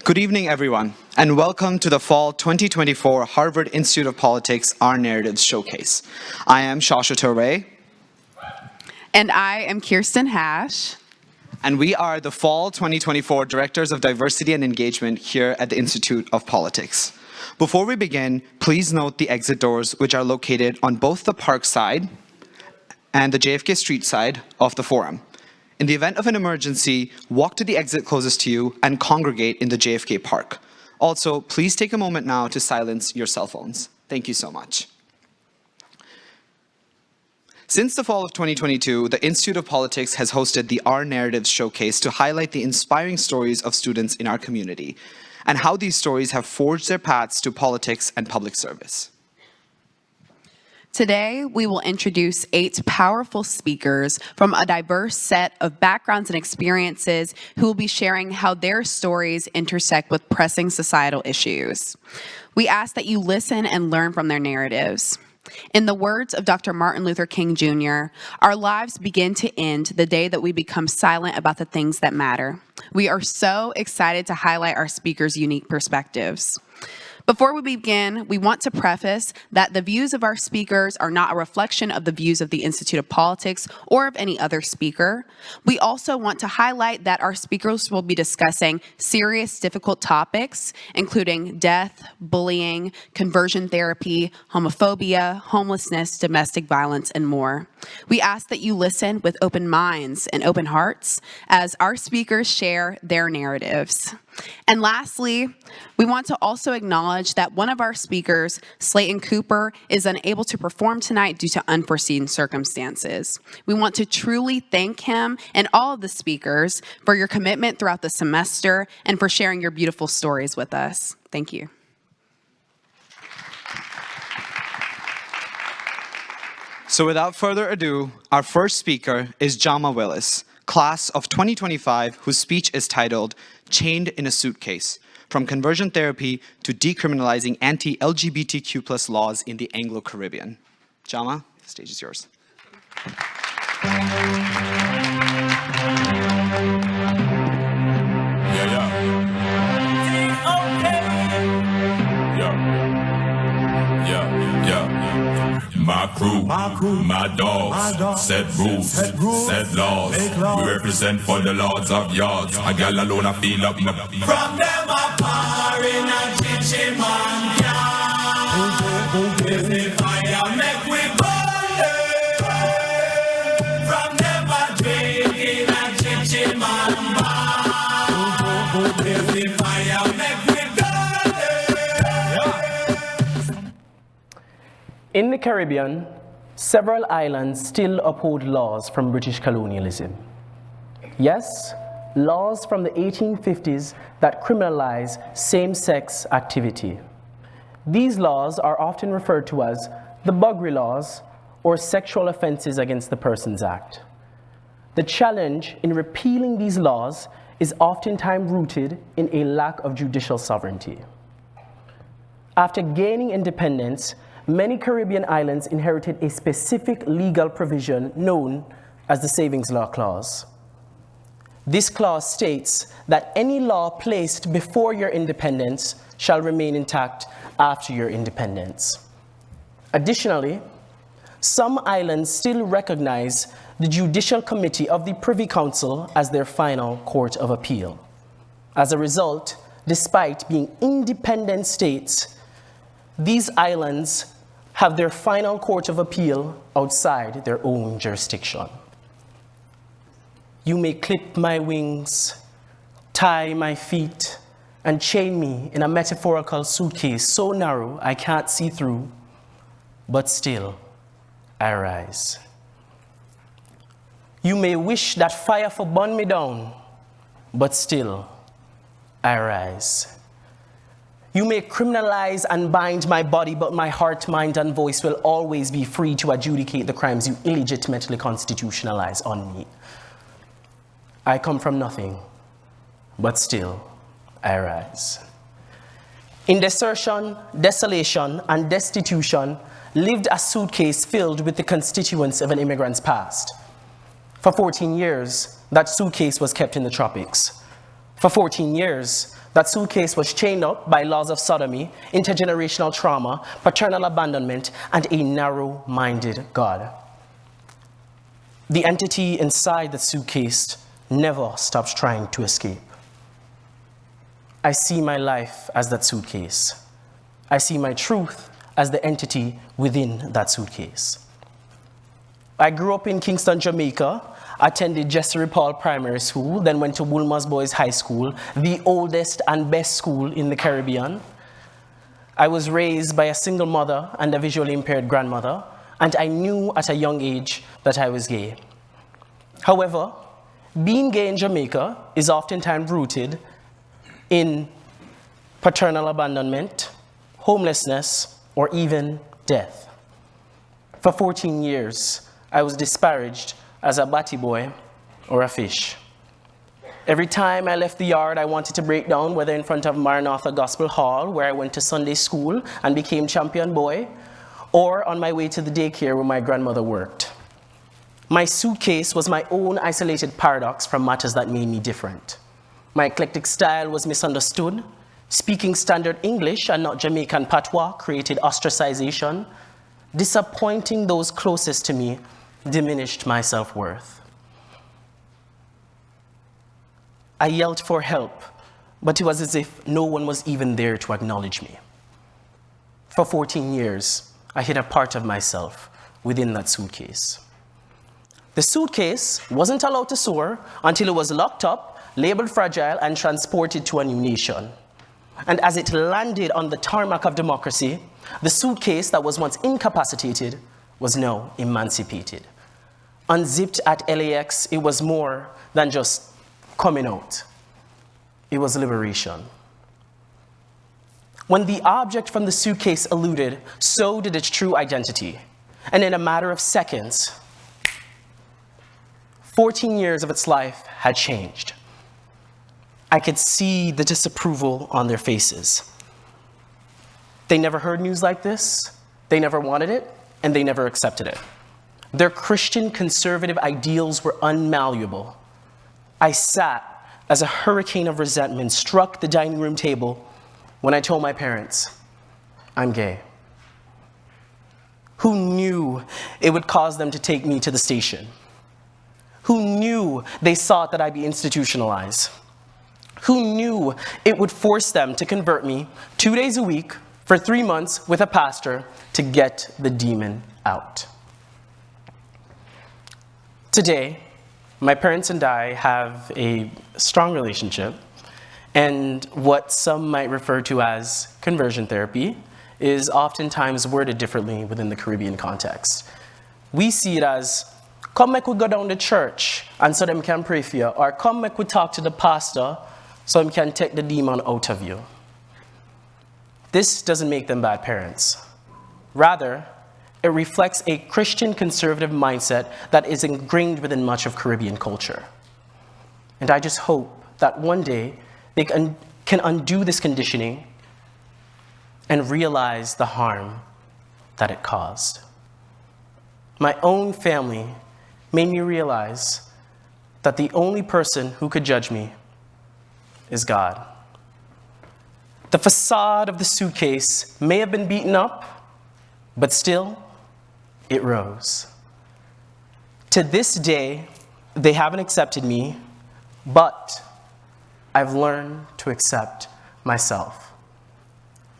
Good evening, everyone, and welcome to the Fall 2024 Harvard Institute of Politics Our Narratives Showcase. I am Shasha Toure. And I am Kirsten Hash. And we are the Fall 2024 Directors of Diversity and Engagement here at the Institute of Politics. Before we begin, please note the exit doors, which are located on both the park side and the JFK Street side of the forum. In the event of an emergency, walk to the exit closest to you and congregate in the JFK Park. Also, please take a moment now to silence your cell phones. Thank you so much. Since the fall of 2022, the Institute of Politics has hosted the Our Narratives Showcase to highlight the inspiring stories of students in our community and how these stories have forged their paths to politics and public service. Today, we will introduce 8 powerful speakers from a diverse set of backgrounds and experiences who will be sharing how their stories intersect with pressing societal issues. We ask that you listen and learn from their narratives. In the words of Dr. Martin Luther King Jr., our lives begin to end the day that we become silent about the things that matter. We are so excited to highlight our speakers' unique perspectives. Before we begin, we want to preface that the views of our speakers are not a reflection of the views of the Institute of Politics or of any other speaker. We also want to highlight that our speakers will be discussing serious, difficult topics, including death, bullying, conversion therapy, homophobia, homelessness, domestic violence, and more. We ask that you listen with open minds and open hearts as our speakers share their narratives. And lastly, we want to also acknowledge that one of our speakers, Slayton Cooper, is unable to perform tonight due to unforeseen circumstances. We want to truly thank him and all of the speakers for your commitment throughout the semester and for sharing your beautiful stories with us. Thank you. So without further ado, our first speaker is Jama Willis, class of 2025, whose speech is titled, Chained in a Suitcase, From Conversion Therapy to Decriminalizing Anti-LGBTQ+ Laws in the Anglo-Caribbean. Jama, the stage is yours. My crew, my dogs, set rules, set laws. We represent for the lords of yards. A gal alone I feel up my... From them a par in a chichi man yard. If the fire make we burn. From them a drink in a chichi man bar. If the fire make we burn. In the Caribbean, several islands still uphold laws from British colonialism. Yes, laws from the 1850s that criminalize same-sex activity. These laws are often referred to as the Buggery Laws or Sexual Offenses Against the Persons Act. The challenge in repealing these laws is oftentimes rooted in a lack of judicial sovereignty. After gaining independence, many Caribbean islands inherited a specific legal provision known as the Savings Law Clause. This clause states that any law placed before your independence shall remain intact after your independence. Additionally, some islands still recognize the Judicial Committee of the Privy Council as their final court of appeal. As a result, despite being independent states, these islands have their final court of appeal outside their own jurisdiction. You may clip my wings, tie my feet, and chain me in a metaphorical suitcase so narrow I can't see through, but still I rise. You may wish that fire for burn me down, but still I rise. You may criminalize and bind my body, but my heart, mind, and voice will always be free to adjudicate the crimes you illegitimately constitutionalize on me. I come from nothing, but still I rise. In desertion, desolation, and destitution lived a suitcase filled with the constituents of an immigrant's past. For 14 years, that suitcase was kept in the tropics. For 14 years, That suitcase was chained up by laws of sodomy, intergenerational trauma, paternal abandonment, and a narrow-minded God. The entity inside the suitcase never stops trying to escape. I see my life as that suitcase. I see my truth as the entity within that suitcase. I grew up in Kingston, Jamaica, attended Jesse Paul Primary School, then went to Woolmer's Boys High School, the oldest and best school in the Caribbean. I was raised by a single mother and a visually impaired grandmother, and I knew at a young age that I was gay. However, being gay in Jamaica is oftentimes rooted in paternal abandonment, homelessness, or even death. For 14 years, I was disparaged as a batty boy or a fish. Every time I left the yard, I wanted to break down, whether in front of Maranatha Gospel Hall, where I went to Sunday school and became champion boy, or on my way to the daycare where my grandmother worked. My suitcase was my own isolated paradox from matters that made me different. My eclectic style was misunderstood. Speaking standard English and not Jamaican patois created ostracization. Disappointing those closest to me diminished my self-worth. I yelled for help, but it was as if no one was even there to acknowledge me. For 14 years, I hid a part of myself within that suitcase. The suitcase wasn't allowed to soar until it was locked up, labeled fragile, and transported to a new nation. And as it landed on the tarmac of democracy, the suitcase that was once incapacitated was now emancipated. Unzipped at LAX, it was more than just coming out. It was liberation. When the object from the suitcase eluded, so did its true identity. And in a matter of seconds, 14 years of its life had changed. I could see the disapproval on their faces. They never heard news like this, they never wanted it, and they never accepted it. Their Christian conservative ideals were unmalleable. I sat as a hurricane of resentment struck the dining room table when I told my parents, I'm gay. Who knew it would cause them to take me to the station? Who knew they sought that I be institutionalized? Who knew it would force them to convert me 2 days a week for 3 months with a pastor to get the demon out? Today, my parents and I have a strong relationship, and what some might refer to as conversion therapy is oftentimes worded differently within the Caribbean context. We see it as, come make we go down to church and so them can pray for you, or come make we talk to the pastor so them can take the demon out of you. This doesn't make them bad parents. Rather, it reflects a Christian conservative mindset that is ingrained within much of Caribbean culture. And I just hope that one day they can undo this conditioning and realize the harm that it caused. My own family made me realize that the only person who could judge me is God. The facade of the suitcase may have been beaten up, but still, it rose. To this day, they haven't accepted me, but I've learned to accept myself.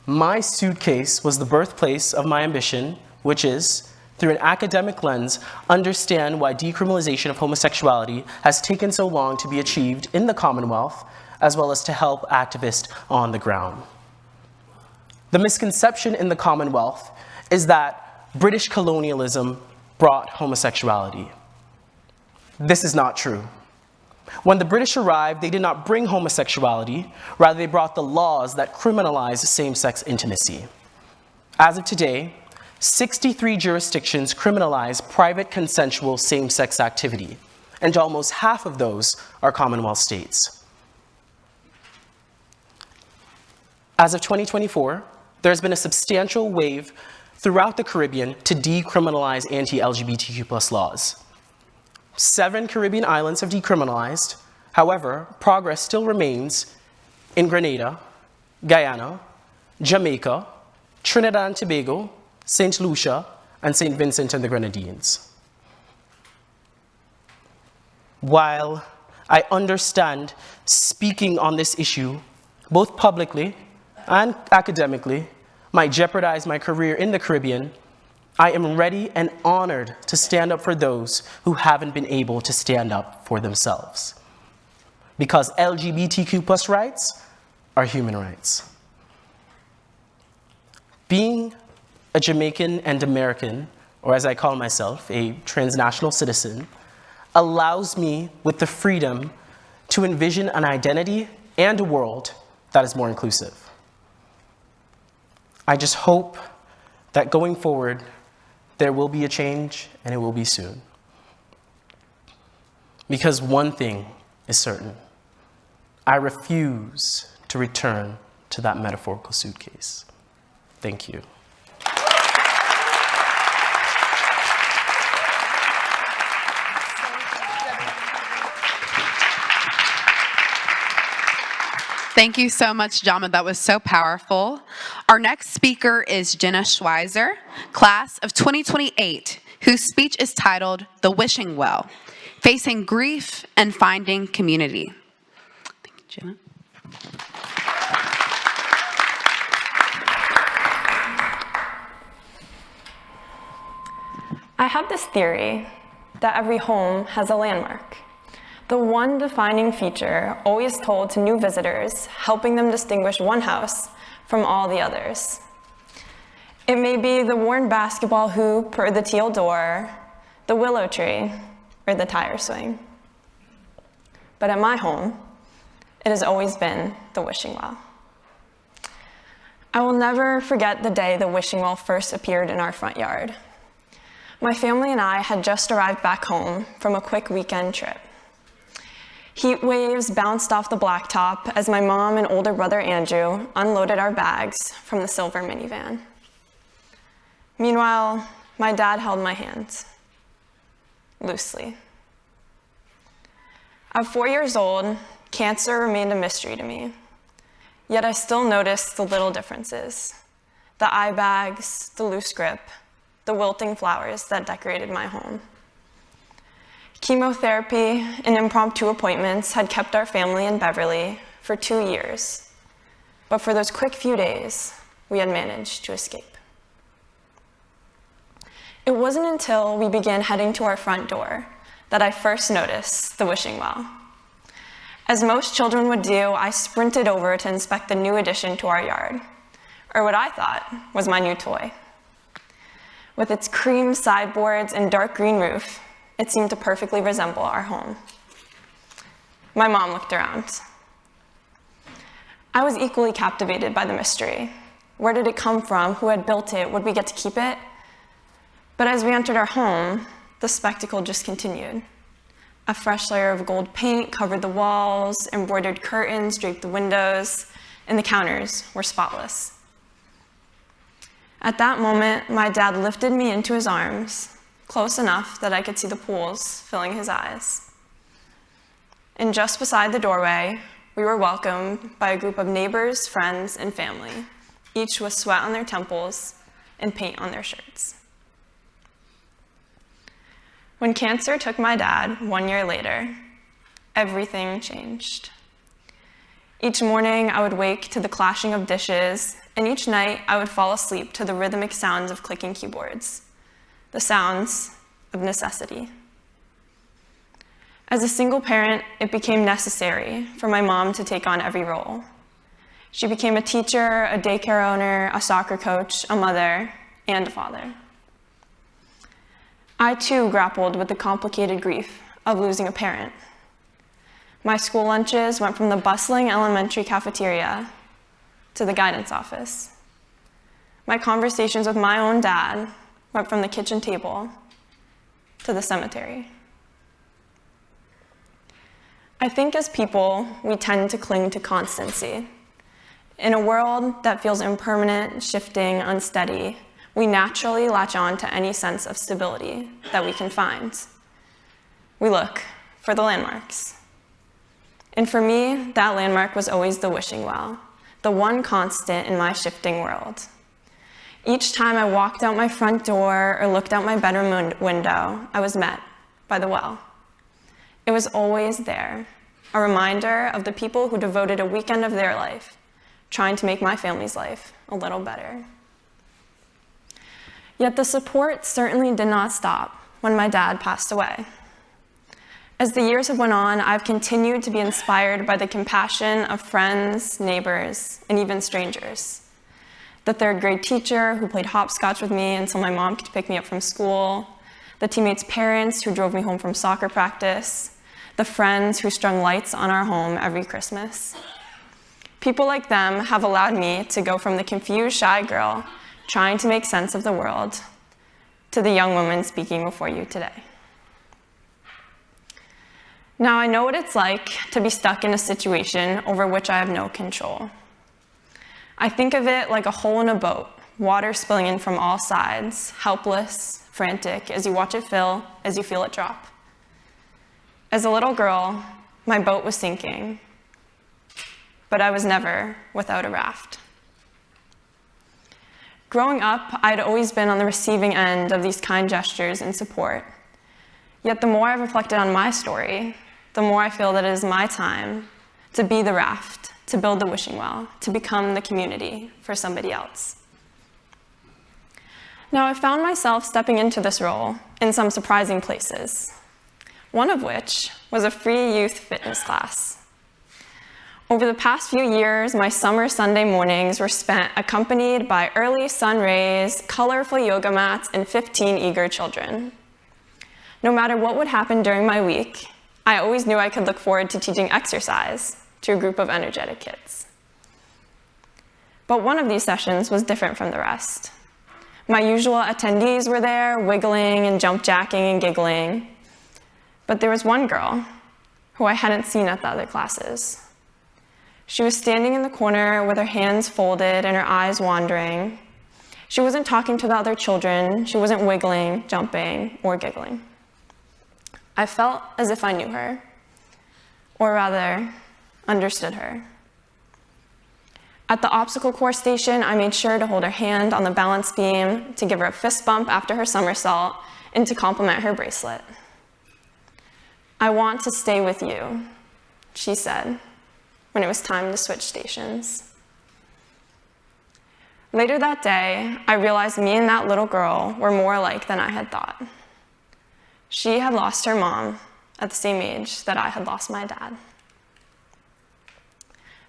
My suitcase was the birthplace of my ambition, which is, through an academic lens, understand why decriminalization of homosexuality has taken so long to be achieved in the Commonwealth, as well as to help activists on the ground. The misconception in the Commonwealth is that British colonialism brought homosexuality. This is not true. When the British arrived, they did not bring homosexuality, rather they brought the laws that criminalize same-sex intimacy. As of today, 63 jurisdictions criminalize private consensual same-sex activity, and almost half of those are Commonwealth states. As of 2024, there has been a substantial wave throughout the Caribbean to decriminalize anti-LGBTQ+ laws. 7 Caribbean islands have decriminalized. However, progress still remains in Grenada, Guyana, Jamaica, Trinidad and Tobago, St. Lucia, and St. Vincent and the Grenadines. While I understand speaking on this issue, both publicly and academically, might jeopardize my career in the Caribbean, I am ready and honored to stand up for those who haven't been able to stand up for themselves. Because LGBTQ+ rights are human rights. Being a Jamaican and American, or as I call myself, a transnational citizen, allows me with the freedom to envision an identity and a world that is more inclusive. I just hope that going forward, there will be a change, and it will be soon. Because one thing is certain: I refuse to return to that metaphorical suitcase. Thank you. Thank you so much, Jama. That was so powerful. Our next speaker is Jenna Schweizer, class of 2028, whose speech is titled "The Wishing Well: Facing Grief and Finding Community." Thank you, Jenna. I have this theory that every home has a landmark. The one defining feature always told to new visitors, helping them distinguish one house from all the others. It may be the worn basketball hoop or the teal door, the willow tree, or the tire swing. But at my home, it has always been the wishing well. I will never forget the day the wishing well first appeared in our front yard. My family and I had just arrived back home from a quick weekend trip. Heat waves bounced off the blacktop as my mom and older brother Andrew unloaded our bags from the silver minivan. Meanwhile, my dad held my hand, loosely. At 4 years old, cancer remained a mystery to me, yet I still noticed the little differences: the eye bags, the loose grip, the wilting flowers that decorated my home. Chemotherapy and impromptu appointments had kept our family in Beverly for 2 years, but for those quick few days, we had managed to escape. It wasn't until we began heading to our front door that I first noticed the wishing well. As most children would do, I sprinted over to inspect the new addition to our yard, or what I thought was my new toy. With its cream sideboards and dark green roof, it seemed to perfectly resemble our home. My mom looked around. I was equally captivated by the mystery. Where did it come from? Who had built it? Would we get to keep it? But as we entered our home, the spectacle just continued. A fresh layer of gold paint covered the walls, embroidered curtains draped the windows, and the counters were spotless. At that moment, my dad lifted me into his arms, close enough that I could see the pools filling his eyes. And just beside the doorway, we were welcomed by a group of neighbors, friends, and family, each with sweat on their temples and paint on their shirts. When cancer took my dad 1 year later, everything changed. Each morning, I would wake to the clashing of dishes, and each night, I would fall asleep to the rhythmic sounds of clicking keyboards, the sounds of necessity. As a single parent, it became necessary for my mom to take on every role. She became a teacher, a daycare owner, a soccer coach, a mother, and a father. I too grappled with the complicated grief of losing a parent. My school lunches went from the bustling elementary cafeteria to the guidance office. My conversations with my own dad went from the kitchen table to the cemetery. I think as people, we tend to cling to constancy. In a world that feels impermanent, shifting, unsteady, we naturally latch on to any sense of stability that we can find. We look for the landmarks. And for me, that landmark was always the wishing well, the one constant in my shifting world. Each time I walked out my front door or looked out my bedroom window, I was met by the well. It was always there, a reminder of the people who devoted a weekend of their life trying to make my family's life a little better. Yet the support certainly did not stop when my dad passed away. As the years have went on, I've continued to be inspired by the compassion of friends, neighbors, and even strangers. The third grade teacher who played hopscotch with me until my mom could pick me up from school, the teammates' parents who drove me home from soccer practice, the friends who strung lights on our home every Christmas. People like them have allowed me to go from the confused, shy girl trying to make sense of the world to the young woman speaking before you today. Now, I know what it's like to be stuck in a situation over which I have no control. I think of it like a hole in a boat, water spilling in from all sides, helpless, frantic, as you watch it fill, as you feel it drop. As a little girl, my boat was sinking, but I was never without a raft. Growing up, I'd always been on the receiving end of these kind gestures and support. Yet the more I've reflected on my story, the more I feel that it is my time to be the raft, to build the wishing well, to become the community for somebody else. Now, I found myself stepping into this role in some surprising places, one of which was a free youth fitness class. Over the past few years, my summer Sunday mornings were spent accompanied by early sun rays, colorful yoga mats, and 15 eager children. No matter what would happen during my week, I always knew I could look forward to teaching exercise to a group of energetic kids. But one of these sessions was different from the rest. My usual attendees were there, wiggling and jump jacking and giggling. But there was one girl who I hadn't seen at the other classes. She was standing in the corner with her hands folded and her eyes wandering. She wasn't talking to the other children. She wasn't wiggling, jumping, or giggling. I felt as if I knew her, or rather, understood her. At the obstacle course station, I made sure to hold her hand on the balance beam, to give her a fist bump after her somersault, and to compliment her bracelet. "I want to stay with you," she said, when it was time to switch stations. Later that day, I realized me and that little girl were more alike than I had thought. She had lost her mom at the same age that I had lost my dad.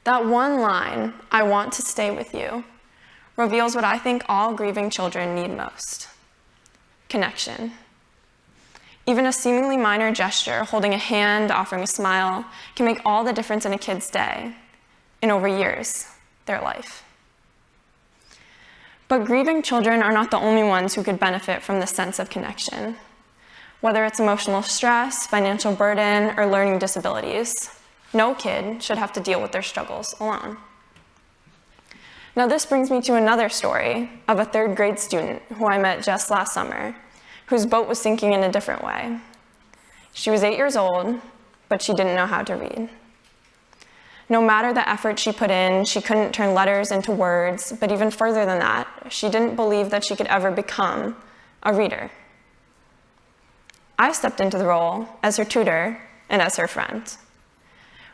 That one line, "I want to stay with you," reveals what I think all grieving children need most: connection. Even a seemingly minor gesture, holding a hand, offering a smile, can make all the difference in a kid's day, and over years, their life. But grieving children are not the only ones who could benefit from this sense of connection. Whether it's emotional stress, financial burden, or learning disabilities, no kid should have to deal with their struggles alone. Now, this brings me to another story of a third grade student who I met just last summer, whose boat was sinking in a different way. She was 8 years old, but she didn't know how to read. No matter the effort she put in, she couldn't turn letters into words, but even further than that, she didn't believe that she could ever become a reader. I stepped into the role as her tutor and as her friend.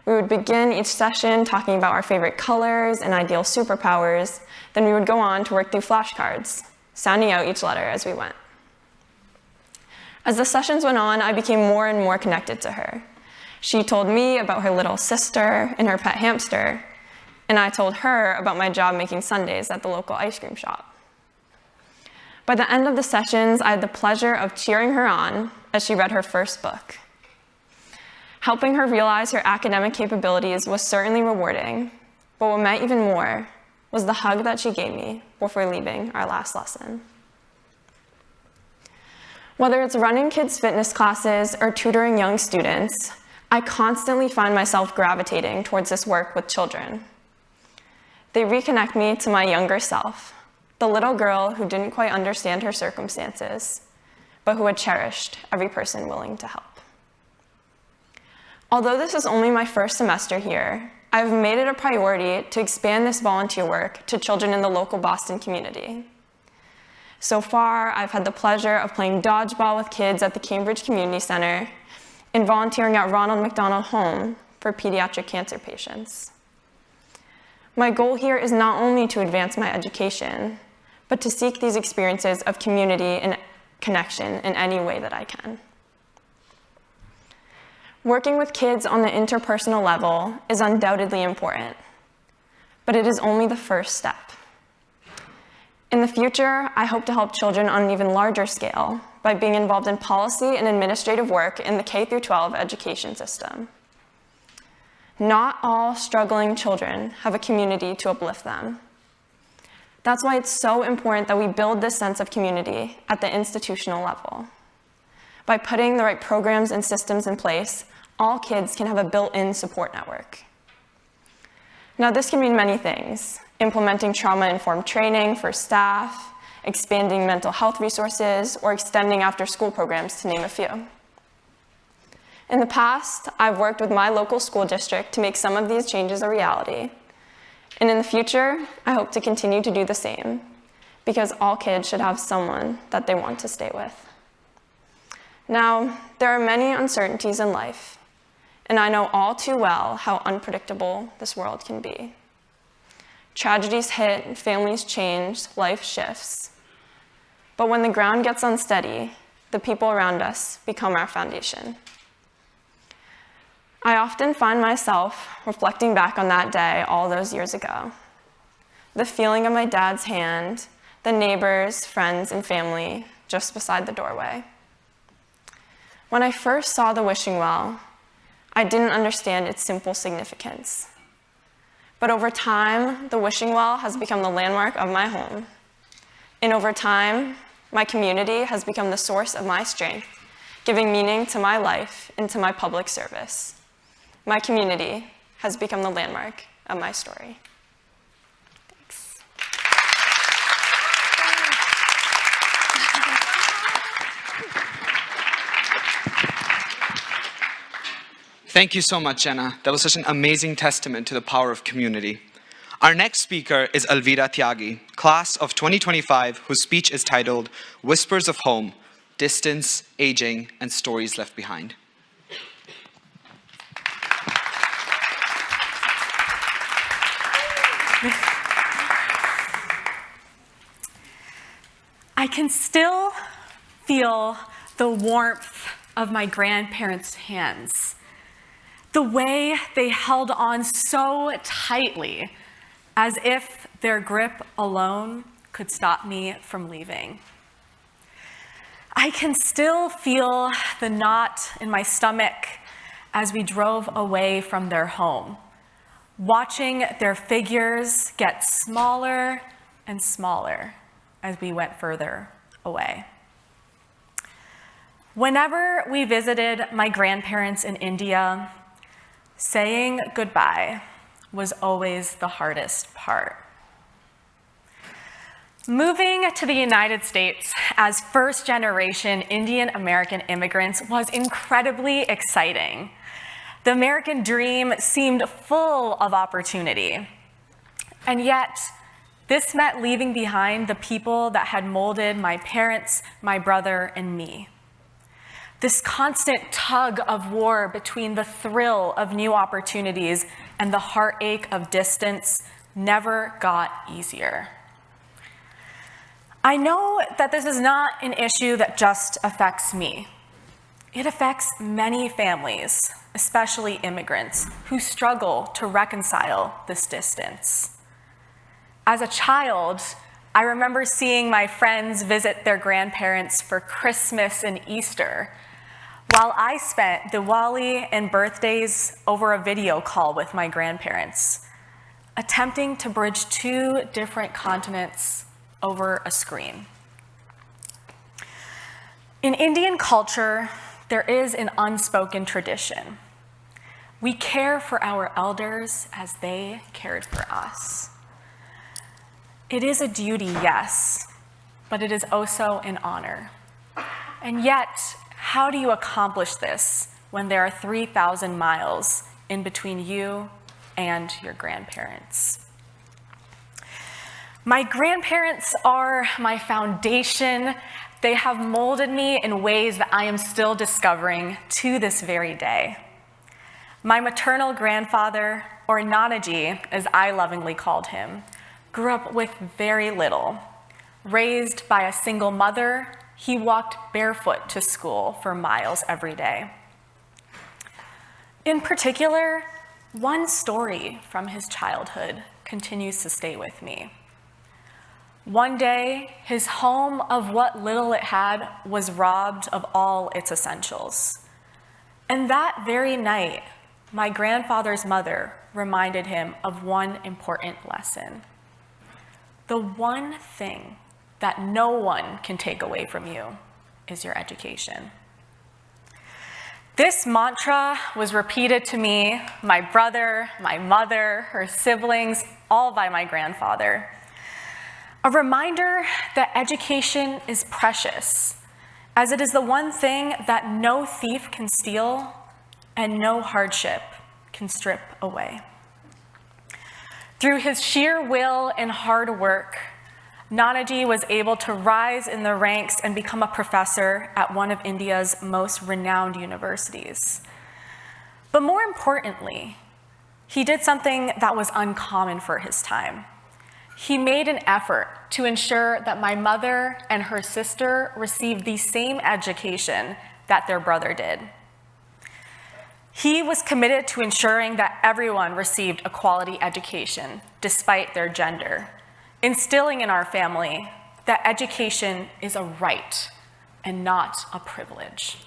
We would begin each session talking about our favorite colors and ideal superpowers, then we would go on to work through flashcards, sounding out each letter as we went. As the sessions went on, I became more and more connected to her. She told me about her little sister and her pet hamster, and I told her about my job making sundaes at the local ice cream shop. By the end of the sessions, I had the pleasure of cheering her on as she read her first book. Helping her realize her academic capabilities was certainly rewarding, but what meant even more was the hug that she gave me before leaving our last lesson. Whether it's running kids' fitness classes or tutoring young students, I constantly find myself gravitating towards this work with children. They reconnect me to my younger self, the little girl who didn't quite understand her circumstances, but who had cherished every person willing to help. Although this is only my first semester here, I've made it a priority to expand this volunteer work to children in the local Boston community. So far, I've had the pleasure of playing dodgeball with kids at the Cambridge Community Center and volunteering at Ronald McDonald Home for pediatric cancer patients. My goal here is not only to advance my education, but to seek these experiences of community and connection in any way that I can. Working with kids on the interpersonal level is undoubtedly important, but it is only the first step. In the future, I hope to help children on an even larger scale by being involved in policy and administrative work in the K-12 education system. Not all struggling children have a community to uplift them. That's why it's so important that we build this sense of community at the institutional level. By putting the right programs and systems in place, all kids can have a built-in support network. Now, this can mean many things: implementing trauma-informed training for staff, expanding mental health resources, or extending after-school programs, to name a few. In the past, I've worked with my local school district to make some of these changes a reality. And in the future, I hope to continue to do the same, because all kids should have someone that they want to stay with. Now, there are many uncertainties in life, and I know all too well how unpredictable this world can be. Tragedies hit, families change, life shifts. But when the ground gets unsteady, the people around us become our foundation. I often find myself reflecting back on that day all those years ago. The feeling of my dad's hand, the neighbors, friends, and family just beside the doorway. When I first saw the wishing well, I didn't understand its simple significance. But over time, the wishing well has become the landmark of my home. And over time, my community has become the source of my strength, giving meaning to my life and to my public service. My community has become the landmark of my story. Thanks. Thank you so much, Jenna. That was such an amazing testament to the power of community. Our next speaker is Alvira Tyagi, class of 2025, whose speech is titled Whispers of Home, Distance, Aging, and Stories Left Behind. I can still feel the warmth of my grandparents' hands, the way they held on so tightly, as if their grip alone could stop me from leaving. I can still feel the knot in my stomach as we drove away from their home, watching their figures get smaller and smaller as we went further away. Whenever we visited my grandparents in India, saying goodbye was always the hardest part. Moving to the United States as first-generation Indian American immigrants was incredibly exciting. The American dream seemed full of opportunity. And yet, this meant leaving behind the people that had molded my parents, my brother, and me. This constant tug of war between the thrill of new opportunities and the heartache of distance never got easier. I know that this is not an issue that just affects me. It affects many families, especially immigrants, who struggle to reconcile this distance. As a child, I remember seeing my friends visit their grandparents for Christmas and Easter, while I spent Diwali and birthdays over a video call with my grandparents, attempting to bridge two different continents over a screen. In Indian culture, there is an unspoken tradition. We care for our elders as they cared for us. It is a duty, yes, but it is also an honor. And yet, how do you accomplish this when there are 3,000 miles in between you and your grandparents. My grandparents are my foundation. They have molded me in ways that I am still discovering to this very day. My maternal grandfather, or Nanaji, as I lovingly called him, grew up with very little. Raised by a single mother, he walked barefoot to school for miles every day. In particular, one story from his childhood continues to stay with me. One day, his home of what little it had was robbed of all its essentials. And that very night, my grandfather's mother reminded him of one important lesson. The one thing that no one can take away from you is your education. This mantra was repeated to me, my brother, my mother, her siblings, all by my grandfather. A reminder that education is precious, as it is the one thing that no thief can steal and no hardship can strip away. Through his sheer will and hard work, Nanaji was able to rise in the ranks and become a professor at one of India's most renowned universities. But more importantly, he did something that was uncommon for his time. He made an effort to ensure that my mother and her sister received the same education that their brother did. He was committed to ensuring that everyone received a quality education, despite their gender, instilling in our family that education is a right and not a privilege.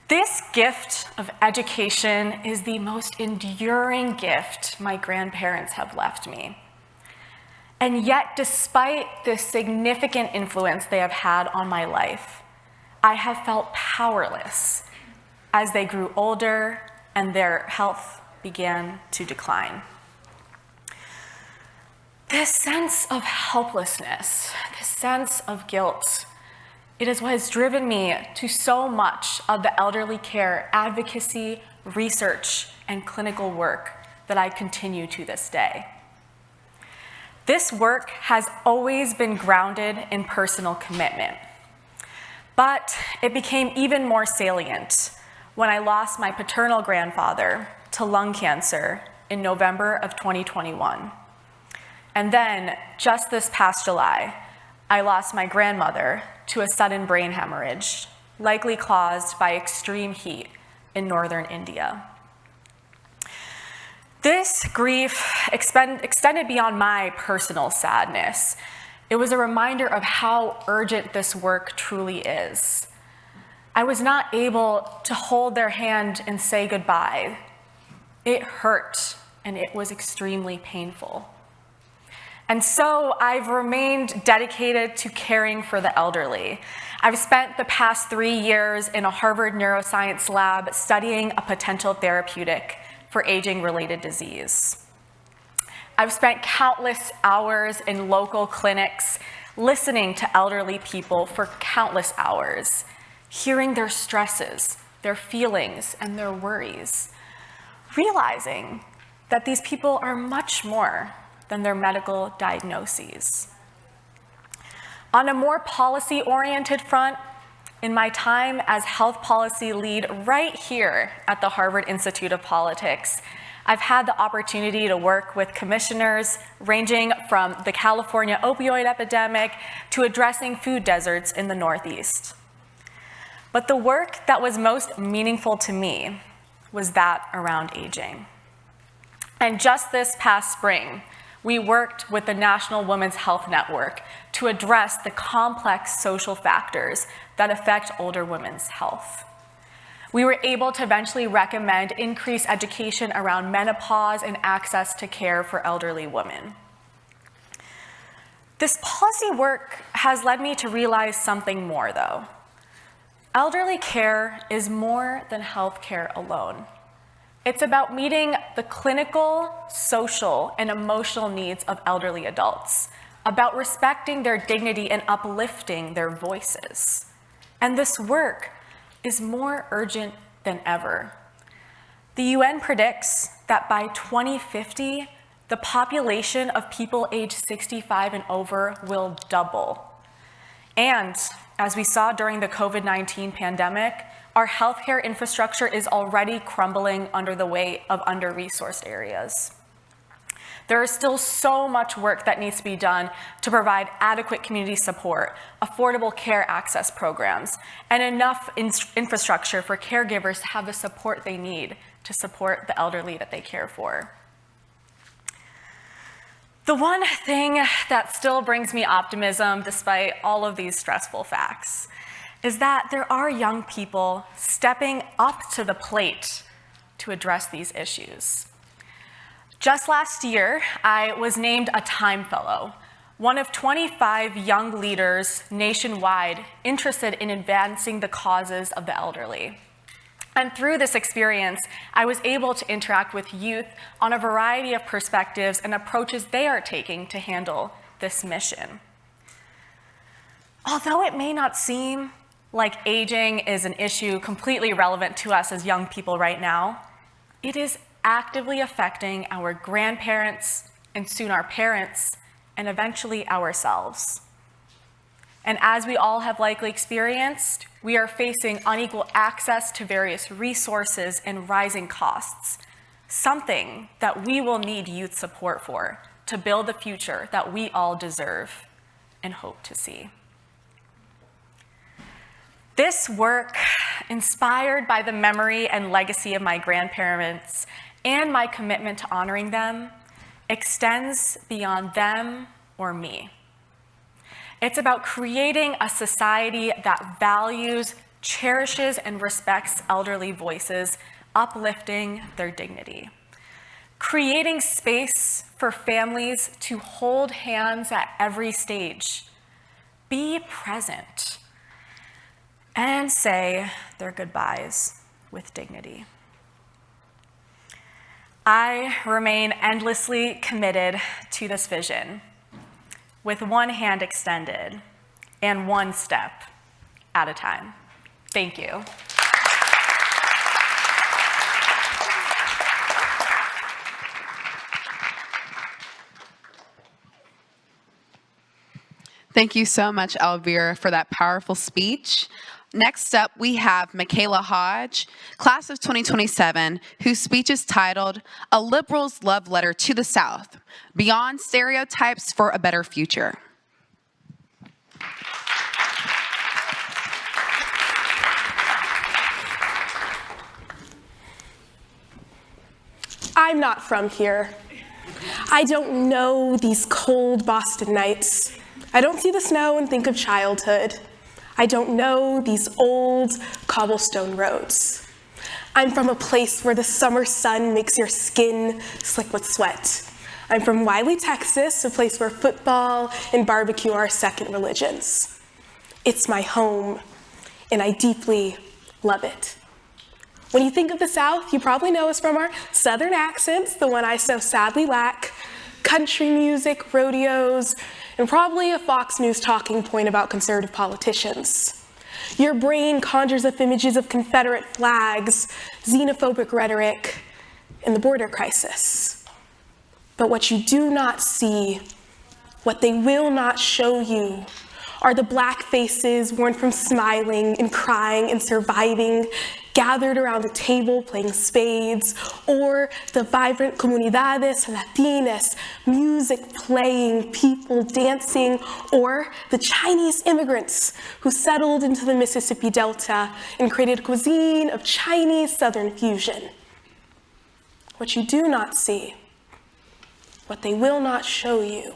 This gift of education is the most enduring gift my grandparents have left me. And yet, despite the significant influence they have had on my life, I have felt powerless as they grew older and their health began to decline. This sense of helplessness, this sense of guilt, it is what has driven me to so much of the elderly care advocacy, research, and clinical work that I continue to this day. This work has always been grounded in personal commitment, but it became even more salient when I lost my paternal grandfather to lung cancer in November of 2021. And then, just this past July, I lost my grandmother to a sudden brain hemorrhage, likely caused by extreme heat in northern India. This grief extended beyond my personal sadness. It was a reminder of how urgent this work truly is. I was not able to hold their hand and say goodbye. It hurt, and it was extremely painful. And so I've remained dedicated to caring for the elderly. I've spent the past 3 years in a Harvard neuroscience lab studying a potential therapeutic for aging-related disease. I've spent countless hours in local clinics listening to elderly people for countless hours, hearing their stresses, their feelings, and their worries, realizing that these people are much more than their medical diagnoses. On a more policy-oriented front, in my time as health policy lead right here at the Harvard Institute of Politics, I've had the opportunity to work with commissioners ranging from the California opioid epidemic to addressing food deserts in the Northeast. But the work that was most meaningful to me was that around aging. And just this past spring, we worked with the National Women's Health Network to address the complex social factors that affect older women's health. We were able to eventually recommend increased education around menopause and access to care for elderly women. This policy work has led me to realize something more, though. Elderly care is more than health care alone. It's about meeting the clinical, social, and emotional needs of elderly adults, about respecting their dignity and uplifting their voices. And this work is more urgent than ever. The UN predicts that by 2050, the population of people aged 65 and over will double. And as we saw during the COVID-19 pandemic, our healthcare infrastructure is already crumbling under the weight of under-resourced areas. There is still so much work that needs to be done to provide adequate community support, affordable care access programs, and enough infrastructure for caregivers to have the support they need to support the elderly that they care for. The one thing that still brings me optimism despite all of these stressful facts is that there are young people stepping up to the plate to address these issues. Just last year, I was named a Time Fellow, one of 25 young leaders nationwide interested in advancing the causes of the elderly. And through this experience, I was able to interact with youth on a variety of perspectives and approaches they are taking to handle this mission. Although it may not seem like aging is an issue completely relevant to us as young people right now, it is actively affecting our grandparents and soon our parents and eventually ourselves. And as we all have likely experienced, we are facing unequal access to various resources and rising costs, something that we will need youth support for to build the future that we all deserve and hope to see. This work, inspired by the memory and legacy of my grandparents and my commitment to honoring them, extends beyond them or me. It's about creating a society that values, cherishes, and respects elderly voices, uplifting their dignity. Creating space for families to hold hands at every stage, be present, and say their goodbyes with dignity. I remain endlessly committed to this vision, with one hand extended and one step at a time. Thank you. Thank you so much, Alvira, for that powerful speech. Next up, we have Mikalah Hodge, class of 2027, whose speech is titled, "A Liberal's Love Letter to the South, Beyond Stereotypes for a Better Future." I'm not from here. I don't know these cold Boston nights. I don't see the snow and think of childhood. I don't know these old cobblestone roads. I'm from a place where the summer sun makes your skin slick with sweat. I'm from Wiley, Texas, a place where football and barbecue are second religions. It's my home, and I deeply love it. When you think of the South, you probably know us from our Southern accents, the one I so sadly lack, country music, rodeos, and probably a Fox News talking point about conservative politicians. Your brain conjures up images of Confederate flags, xenophobic rhetoric, and the border crisis. But what you do not see, what they will not show you, are the black faces worn from smiling and crying and surviving, gathered around a table playing spades, or the vibrant comunidades latinas, music playing, people dancing, or the Chinese immigrants who settled into the Mississippi Delta and created a cuisine of Chinese Southern fusion. What you do not see, what they will not show you,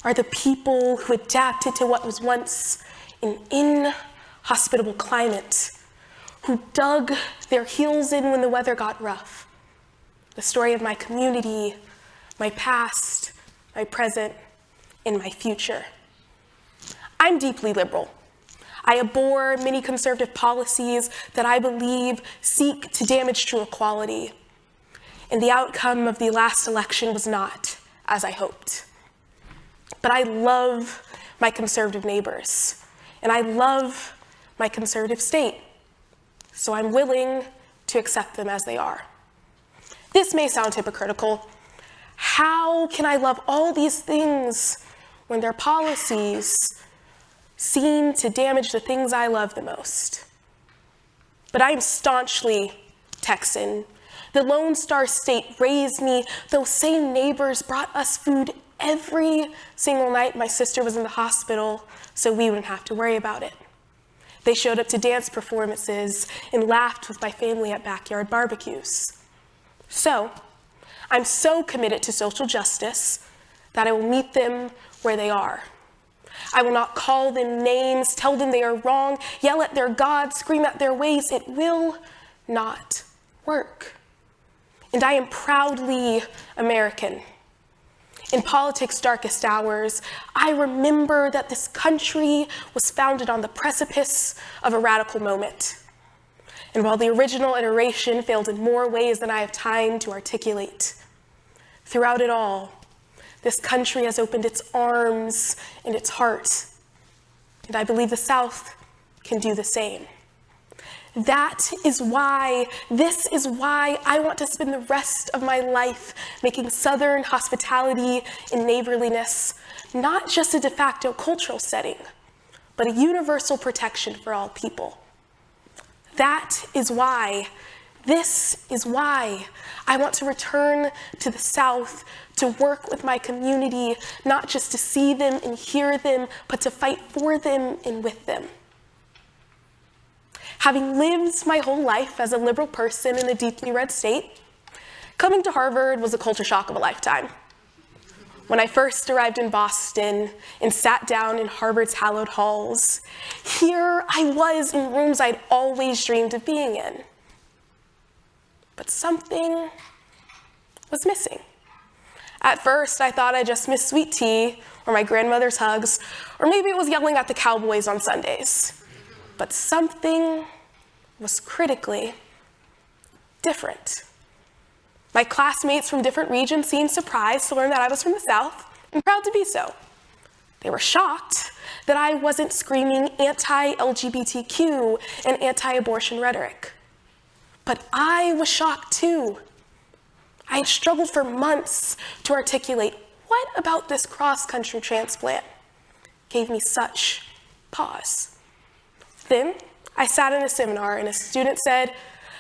are the people who adapted to what was once an inhospitable climate, who dug their heels in when the weather got rough. The story of my community, my past, my present, and my future. I'm deeply liberal. I abhor many conservative policies that I believe seek to damage true equality. And the outcome of the last election was not as I hoped. But I love my conservative neighbors, and I love my conservative state. so I'm willing to accept them as they are. This may sound hypocritical. How can I love all these things when their policies seem to damage the things I love the most? But I am staunchly Texan. The Lone Star State raised me. Those same neighbors brought us food every single night my sister was in the hospital, so we wouldn't have to worry about it. They showed up to dance performances and laughed with my family at backyard barbecues. So, I'm so committed to social justice that I will meet them where they are. I will not call them names, tell them they are wrong, yell at their God, scream at their ways. It will not work. And I am proudly American. In politics' darkest hours, I remember that this country was founded on the precipice of a radical moment. And while the original iteration failed in more ways than I have time to articulate, throughout it all, this country has opened its arms and its heart. And I believe the South can do the same. This is why I want to spend the rest of my life making Southern hospitality and neighborliness not just a de facto cultural setting, but a universal protection for all people. This is why I want to return to the South to work with my community, not just to see them and hear them, but to fight for them and with them. Having lived my whole life as a liberal person in a deeply red state, coming to Harvard was a culture shock of a lifetime. When I first arrived in Boston and sat down in Harvard's hallowed halls, here I was in rooms I'd always dreamed of being in. But something was missing. At first, I thought I just missed sweet tea or my grandmother's hugs, or maybe it was yelling at the Cowboys on Sundays. But something was critically different. My classmates from different regions seemed surprised to learn that I was from the South, and proud to be so. They were shocked that I wasn't screaming anti-LGBTQ and anti-abortion rhetoric. But I was shocked too. I had struggled for months to articulate what about this cross-country transplant gave me such pause. Then I sat in a seminar and a student said,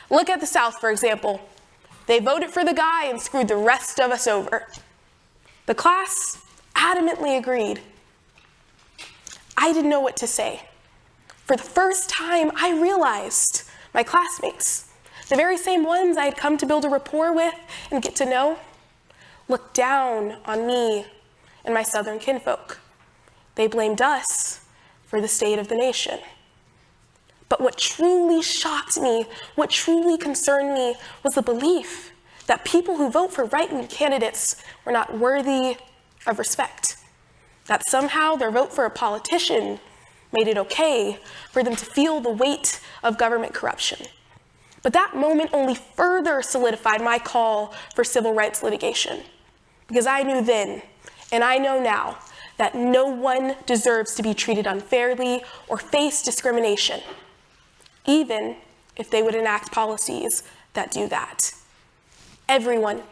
"Look at the South, for example. They voted for the guy and screwed the rest of us over." The class adamantly agreed. I didn't know what to say. For the first time, I realized my classmates, the very same ones I had come to build a rapport with and get to know, looked down on me and my Southern kinfolk. They blamed us for the state of the nation. But what truly shocked me, what truly concerned me, was the belief that people who vote for right-wing candidates were not worthy of respect. That somehow their vote for a politician made it okay for them to feel the weight of government corruption. But that moment only further solidified my call for civil rights litigation. Because I knew then, and I know now, that no one deserves to be treated unfairly or face discrimination, even if they would enact policies that do that. Everyone,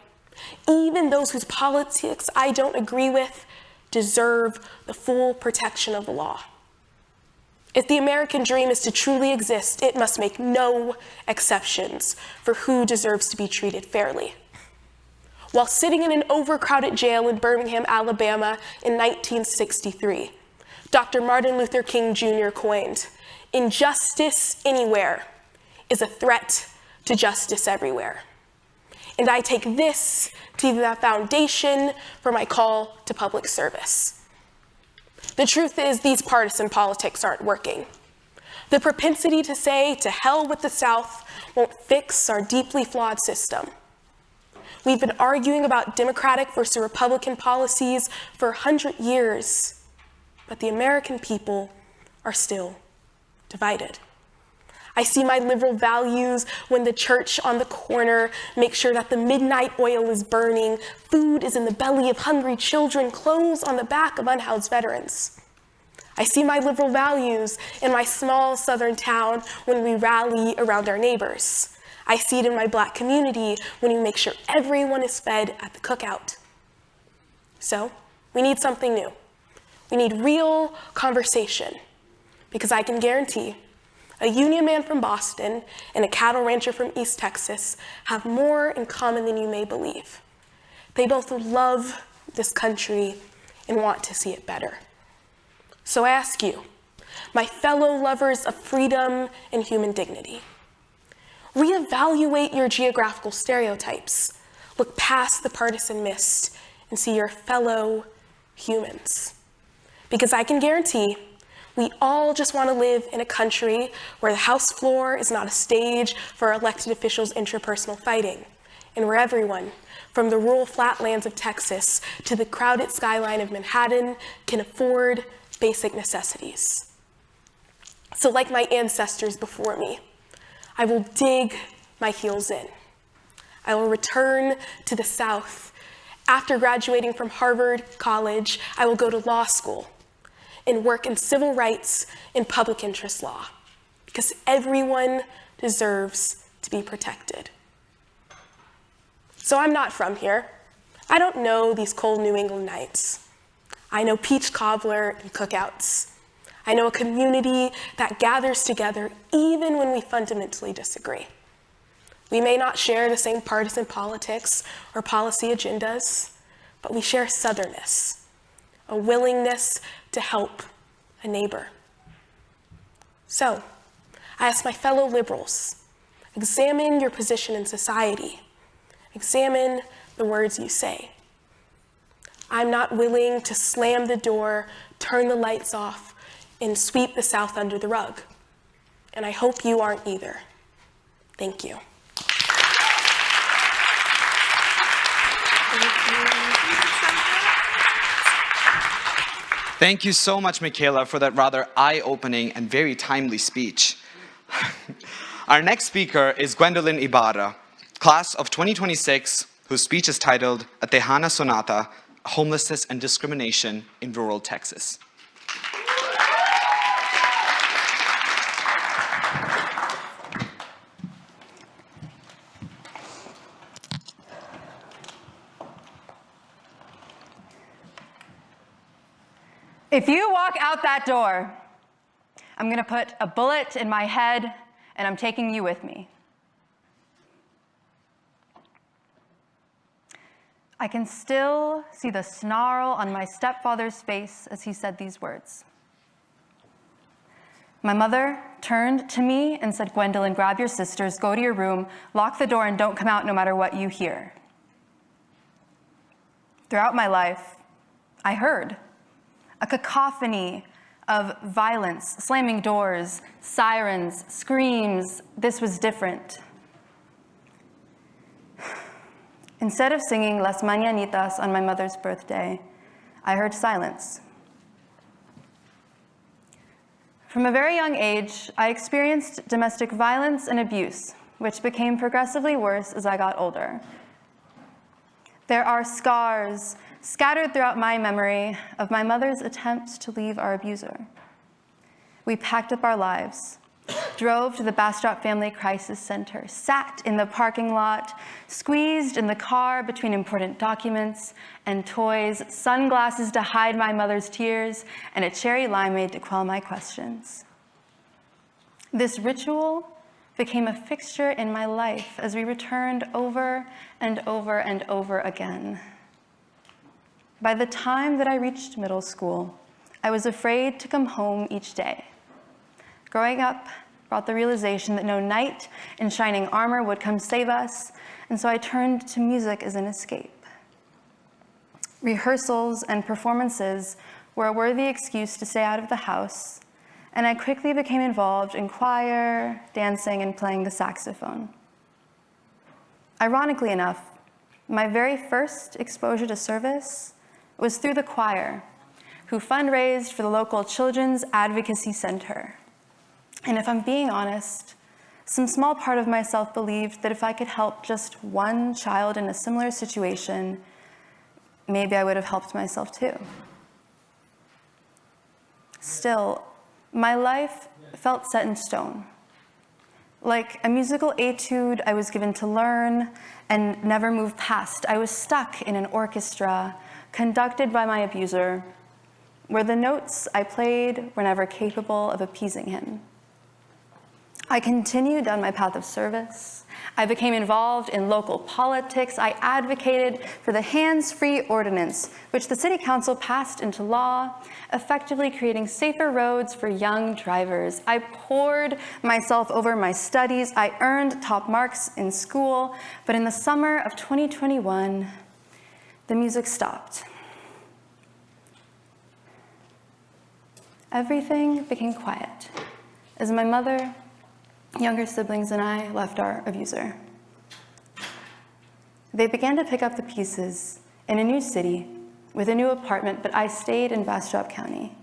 even those whose politics I don't agree with, deserve the full protection of the law. If the American dream is to truly exist, it must make no exceptions for who deserves to be treated fairly. While sitting in an overcrowded jail in Birmingham, Alabama in 1963, Dr. Martin Luther King Jr. coined, "Injustice anywhere is a threat to justice everywhere." And I take this to be the foundation for my call to public service. The truth is, these partisan politics aren't working. The propensity to say, "to hell with the South," won't fix our deeply flawed system. We've been arguing about Democratic versus Republican policies for 100 years, but the American people are still divided. I see my liberal values when the church on the corner makes sure that the midnight oil is burning, food is in the belly of hungry children, clothes on the back of unhoused veterans. I see my liberal values in my small southern town when we rally around our neighbors. I see it in my Black community when we make sure everyone is fed at the cookout. So, we need something new. We need real conversation, because I can guarantee a union man from Boston and a cattle rancher from East Texas have more in common than you may believe. They both love this country and want to see it better. So I ask you, my fellow lovers of freedom and human dignity, reevaluate your geographical stereotypes. Look past the partisan mist and see your fellow humans. Because I can guarantee we all just want to live in a country where the House floor is not a stage for elected officials' intrapersonal fighting, and where everyone, from the rural flatlands of Texas to the crowded skyline of Manhattan, can afford basic necessities. So like my ancestors before me, I will dig my heels in. I will return to the South. After graduating from Harvard College, I will go to law school and work in civil rights and public interest law, because everyone deserves to be protected. So I'm not from here. I don't know these cold New England nights. I know peach cobbler and cookouts. I know a community that gathers together even when we fundamentally disagree. We may not share the same partisan politics or policy agendas, but we share Southernness, a willingness to help a neighbor. So, I ask my fellow liberals, examine your position in society. Examine the words you say. I'm not willing to slam the door, turn the lights off, and sweep the South under the rug. And I hope you aren't either. Thank you. Thank you so much, Mikalah, for that rather eye-opening and very timely speech. Our next speaker is Gwendolyn Ibarra, class of 2026, whose speech is titled A Tejana Sonata, Homelessness and Discrimination in Rural Texas. If you walk out that door, I'm going to put a bullet in my head, and I'm taking you with me. I can still see the snarl on my stepfather's face as he said these words. My mother turned to me and said, "Gwendolyn, grab your sisters, go to your room, lock the door, and don't come out no matter what you hear." Throughout my life, I heard a cacophony of violence, slamming doors, sirens, screams. This was different. Instead of singing Las Mañanitas on my mother's birthday, I heard silence. From a very young age, I experienced domestic violence and abuse, which became progressively worse as I got older. There are scars scattered throughout my memory of my mother's attempts to leave our abuser. We packed up our lives, drove to the Bastrop Family Crisis Center, sat in the parking lot, squeezed in the car between important documents and toys, sunglasses to hide my mother's tears, and a cherry limeade to quell my questions. This ritual became a fixture in my life as we returned over and over and over again. By the time that I reached middle school, I was afraid to come home each day. Growing up brought the realization that no knight in shining armor would come save us, and so I turned to music as an escape. Rehearsals and performances were a worthy excuse to stay out of the house, and I quickly became involved in choir, dancing, and playing the saxophone. Ironically enough, my very first exposure to service was through the choir, who fundraised for the local Children's Advocacy Center. And if I'm being honest, some small part of myself believed that if I could help just one child in a similar situation, maybe I would have helped myself too. Still, my life felt set in stone. Like a musical etude I was given to learn and never move past, I was stuck in an orchestra conducted by my abuser, where the notes I played were never capable of appeasing him. I continued down my path of service. I became involved in local politics. I advocated for the hands-free ordinance, which the City Council passed into law, effectively creating safer roads for young drivers. I poured myself over my studies. I earned top marks in school, but in the summer of 2021, the music stopped. Everything became quiet as my mother, younger siblings, and I left our abuser. They began to pick up the pieces in a new city with a new apartment, but I stayed in Bastrop County.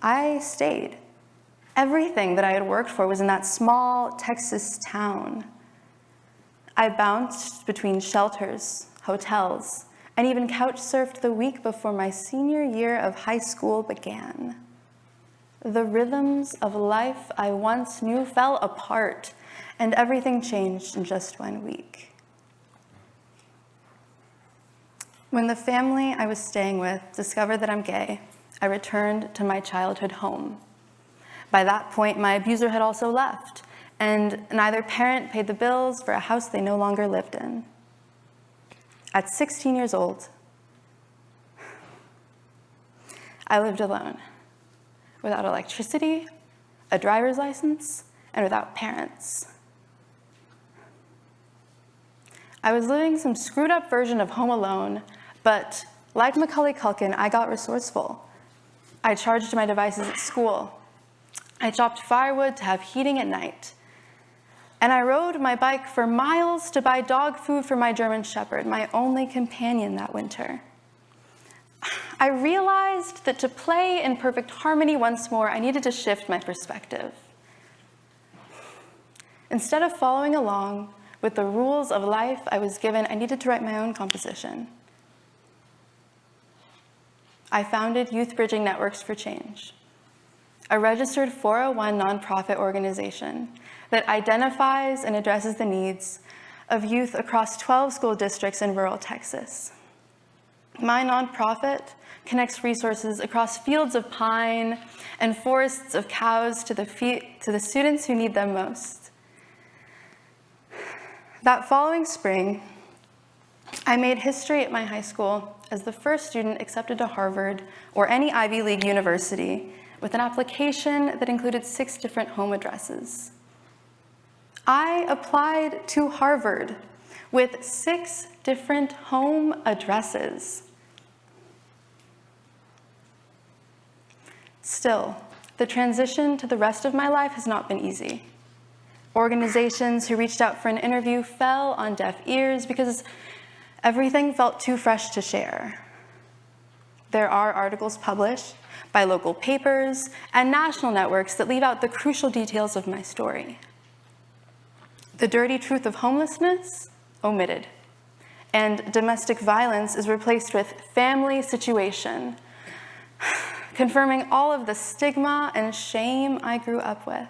I stayed. Everything that I had worked for was in that small Texas town. I bounced between shelters, hotels, and even couch surfed the week before my senior year of high school began. The rhythms of life I once knew fell apart, and everything changed in just 1 week. When the family I was staying with discovered that I'm gay, I returned to my childhood home. By that point, my abuser had also left, and neither parent paid the bills for a house they no longer lived in. At 16 years old, I lived alone, without electricity, a driver's license, and without parents. I was living some screwed up version of Home Alone, but like Macaulay Culkin, I got resourceful. I charged my devices at school. I chopped firewood to have heating at night. And I rode my bike for miles to buy dog food for my German Shepherd, my only companion that winter. I realized that to play in perfect harmony once more, I needed to shift my perspective. Instead of following along with the rules of life I was given, I needed to write my own composition. I founded Youth Bridging Networks for Change, a registered 401 nonprofit organization that identifies and addresses the needs of youth across 12 school districts in rural Texas. My nonprofit connects resources across fields of pine and forests of cows to the students who need them most. That following spring, I made history at my high school as the first student accepted to Harvard or any Ivy League university with an application that included 6 different home addresses. I applied to Harvard with 6 different home addresses. Still, the transition to the rest of my life has not been easy. Organizations who reached out for an interview fell on deaf ears because everything felt too fresh to share. There are articles published by local papers and national networks that leave out the crucial details of my story. The dirty truth of homelessness, omitted. And domestic violence is replaced with family situation, confirming all of the stigma and shame I grew up with.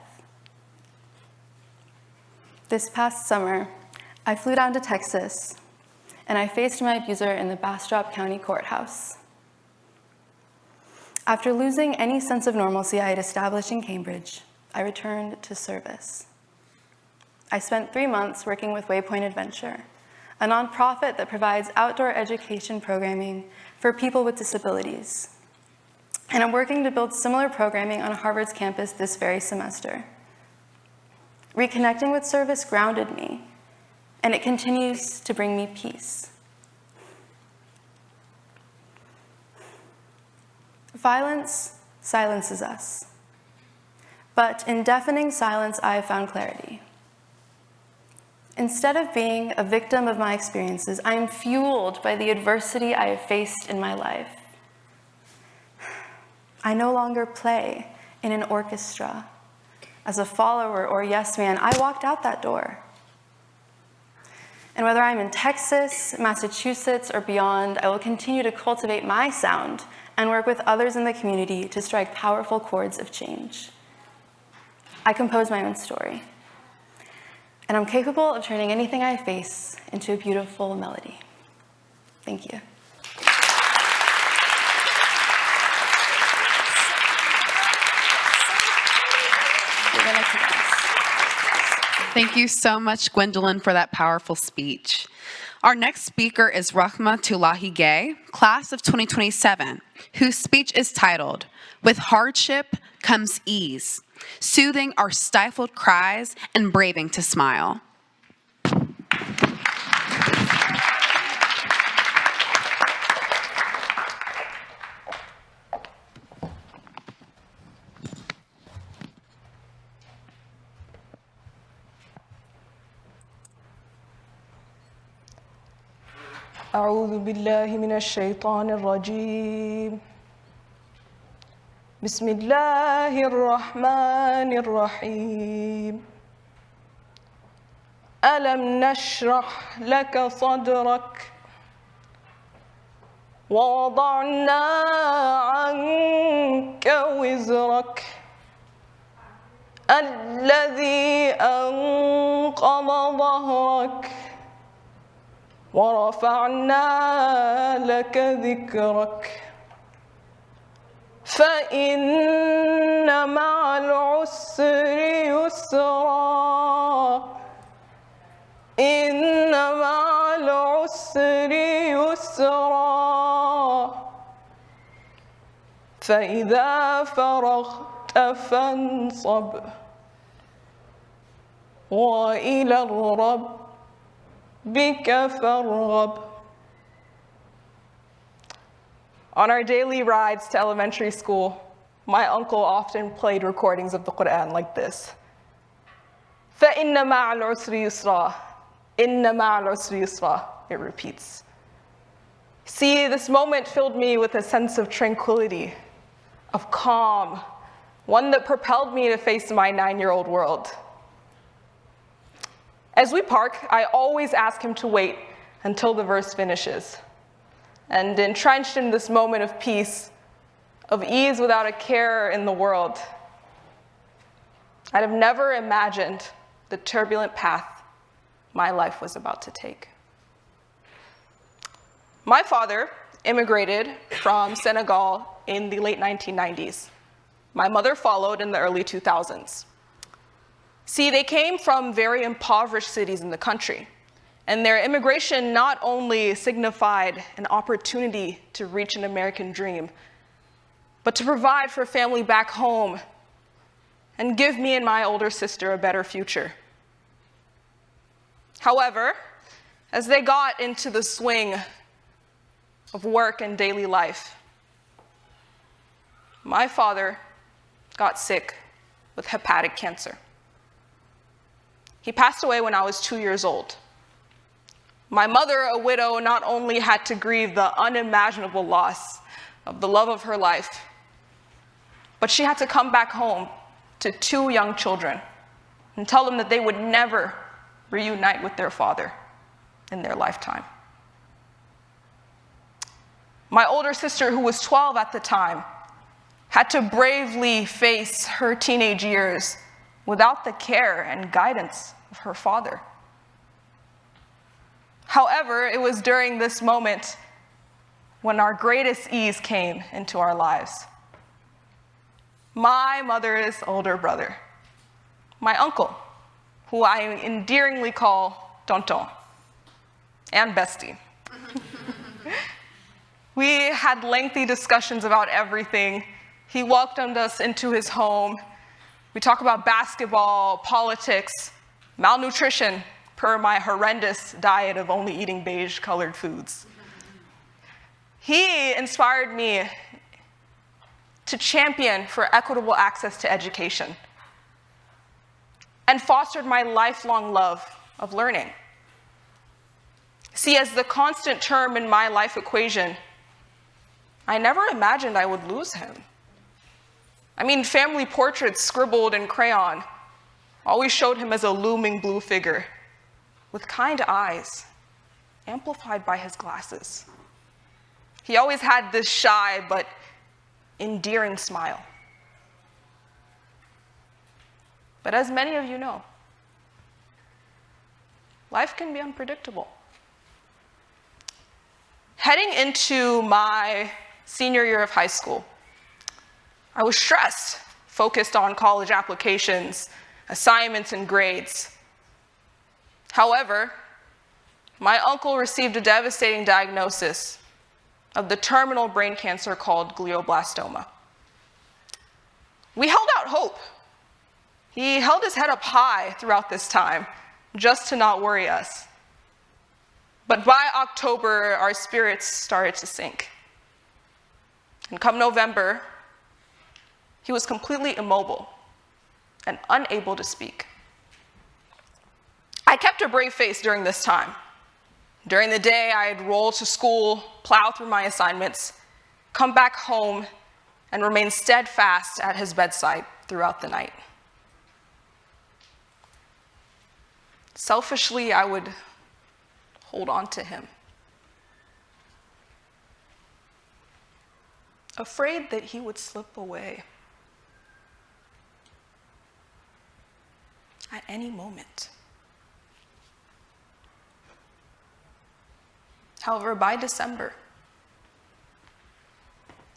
This past summer, I flew down to Texas, and I faced my abuser in the Bastrop County Courthouse. After losing any sense of normalcy I had established in Cambridge, I returned to service. I spent 3 months working with Waypoint Adventure, a nonprofit that provides outdoor education programming for people with disabilities. And I'm working to build similar programming on Harvard's campus this very semester. Reconnecting with service grounded me, and it continues to bring me peace. Violence silences us, but in deafening silence, I have found clarity. Instead of being a victim of my experiences, I am fueled by the adversity I have faced in my life. I no longer play in an orchestra as a follower or yes man. I walked out that door. And whether I'm in Texas, Massachusetts, or beyond, I will continue to cultivate my sound and work with others in the community to strike powerful chords of change. I compose my own story, and I'm capable of turning anything I face into a beautiful melody. Thank you. Thank you so much, Gwendolyn, for that powerful speech. Our next speaker is Rahmatulahi Gaye, class of 2027, whose speech is titled, "With Hardship Comes Ease, Soothing Our Stifled Cries and Braving to Smile." أعوذ بالله من الشيطان الرجيم بسم الله الرحمن الرحيم ألم نشرح لك صدرك ووضعنا عنك وزرك الذي أنقض ظهرك ورفعنا لك ذكرك فإن مع العسر يسرا إن مع العسر يسرا فإذا فرغت فانصب وإلى الرب بك فارغب. On our daily rides to elementary school, my uncle often played recordings of the Quran like this. فَإِنَّ مَعَ الْعُسْرِ يُسْرًا إِنَّ مَعَ الْعُسْرِ يُسْرًا. It repeats. See, this moment filled me with a sense of tranquility, of calm, one that propelled me to face my 9-year-old world. As we park, I always ask him to wait until the verse finishes. And entrenched in this moment of peace, of ease without a care in the world, I'd have never imagined the turbulent path my life was about to take. My father immigrated from Senegal in the late 1990s. My mother followed in the early 2000s. See, they came from very impoverished cities in the country, and their immigration not only signified an opportunity to reach an American dream, but to provide for family back home and give me and my older sister a better future. However, as they got into the swing of work and daily life, my father got sick with hepatic cancer. He passed away when I was 2 years old. My mother, a widow, not only had to grieve the unimaginable loss of the love of her life, but she had to come back home to 2 young children and tell them that they would never reunite with their father in their lifetime. My older sister, who was 12 at the time, had to bravely face her teenage years without the care and guidance of her father. However, it was during this moment when our greatest ease came into our lives. My mother's older brother, my uncle, who I endearingly call Tonton, and Bestie. We had lengthy discussions about everything. He welcomed us into his home. We talk about basketball, politics, malnutrition, per my horrendous diet of only eating beige-colored foods. He inspired me to champion for equitable access to education and fostered my lifelong love of learning. See, as the constant term in my life equation, I never imagined I would lose him. I mean, family portraits scribbled in crayon always showed him as a looming blue figure. with kind eyes, amplified by his glasses. He always had this shy but endearing smile. But as many of you know, life can be unpredictable. Heading into my senior year of high school, I was stressed, focused on college applications, assignments, and grades. However, my uncle received a devastating diagnosis of the terminal brain cancer called glioblastoma. We held out hope. He held his head up high throughout this time, just to not worry us. But by October, our spirits started to sink. And come November, he was completely immobile and unable to speak. I kept a brave face during this time. During the day, I'd roll to school, plow through my assignments, come back home, and remain steadfast at his bedside throughout the night. Selfishly, I would hold on to him, afraid that he would slip away at any moment. However, by December,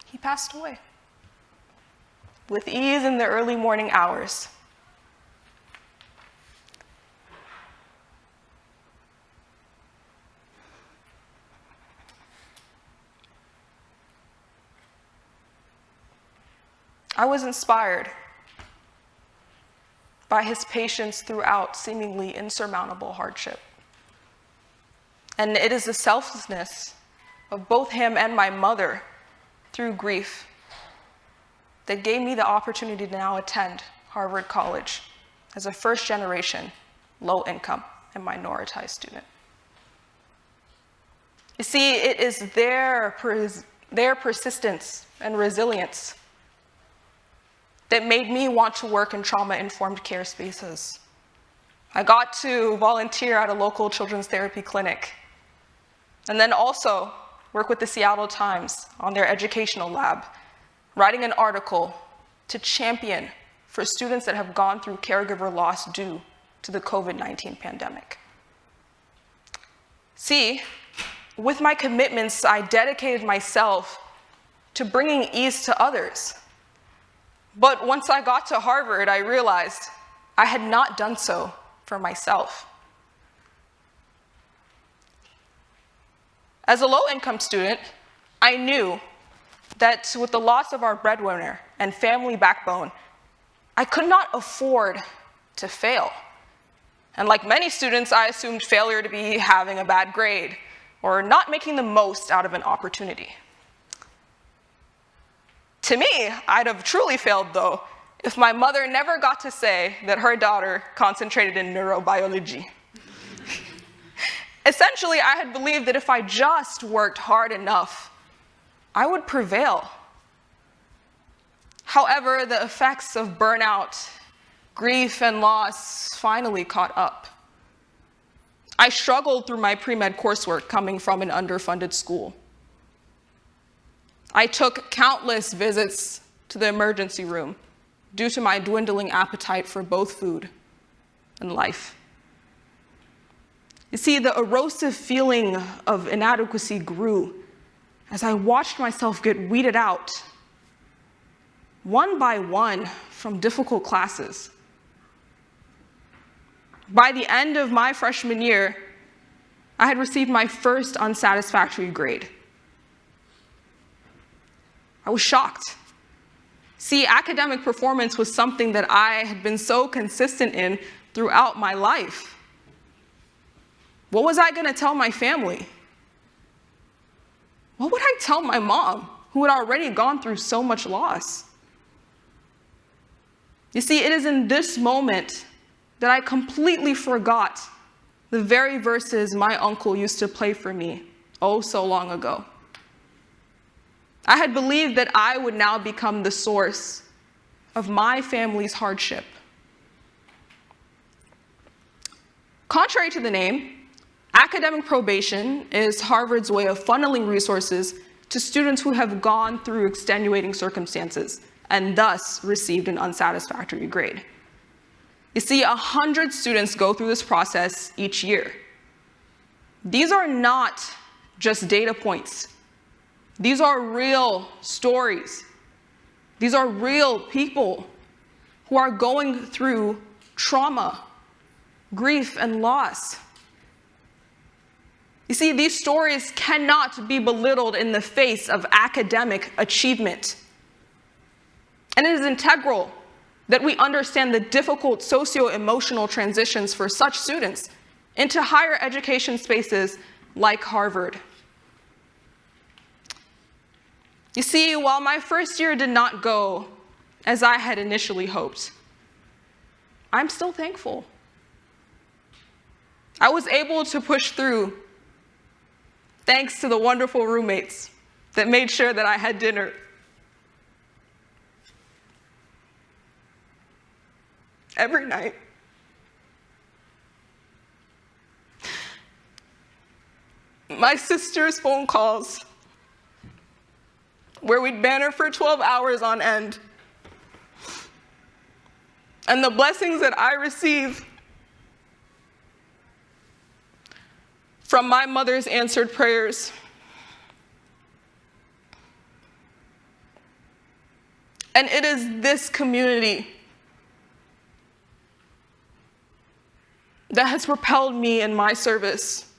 he passed away with ease in the early morning hours. I was inspired by his patience throughout seemingly insurmountable hardship. And it is the selflessness of both him and my mother through grief that gave me the opportunity to now attend Harvard College as a first-generation, low-income, and minoritized student. You see, it is their persistence and resilience that made me want to work in trauma-informed care spaces. I got to volunteer at a local children's therapy clinic, and then also work with the Seattle Times on their educational lab, writing an article to champion for students that have gone through caregiver loss due to the COVID-19 pandemic. See, with my commitments, I dedicated myself to bringing ease to others. But once I got to Harvard, I realized I had not done so for myself. As a low-income student, I knew that with the loss of our breadwinner and family backbone, I could not afford to fail. And like many students, I assumed failure to be having a bad grade or not making the most out of an opportunity. To me, I'd have truly failed, though, if my mother never got to say that her daughter concentrated in neurobiology. Essentially, I had believed that if I just worked hard enough, I would prevail. However, the effects of burnout, grief, and loss finally caught up. I struggled through my pre-med coursework coming from an underfunded school. I took countless visits to the emergency room due to my dwindling appetite for both food and life. You see, the erosive feeling of inadequacy grew as I watched myself get weeded out, one by one, from difficult classes. By the end of my freshman year, I had received my first unsatisfactory grade. I was shocked. See, academic performance was something that I had been so consistent in throughout my life. What was I going to tell my family? What would I tell my mom, who had already gone through so much loss? You see, it is in this moment that I completely forgot the very verses my uncle used to play for me oh so long ago. I had believed that I would now become the source of my family's hardship. Contrary to the name, academic probation is Harvard's way of funneling resources to students who have gone through extenuating circumstances and thus received an unsatisfactory grade. You see, 100 students go through this process each year. These are not just data points. These are real stories. These are real people who are going through trauma, grief, and loss. You see, these stories cannot be belittled in the face of academic achievement. And it is integral that we understand the difficult socio-emotional transitions for such students into higher education spaces like Harvard. You see, while my first year did not go as I had initially hoped, I'm still thankful. I was able to push through thanks to the wonderful roommates that made sure that I had dinner. Every night. My sister's phone calls, where we'd banter for 12 hours on end. And the blessings that I receive from my mother's answered prayers. And it is this community that has propelled me in my service.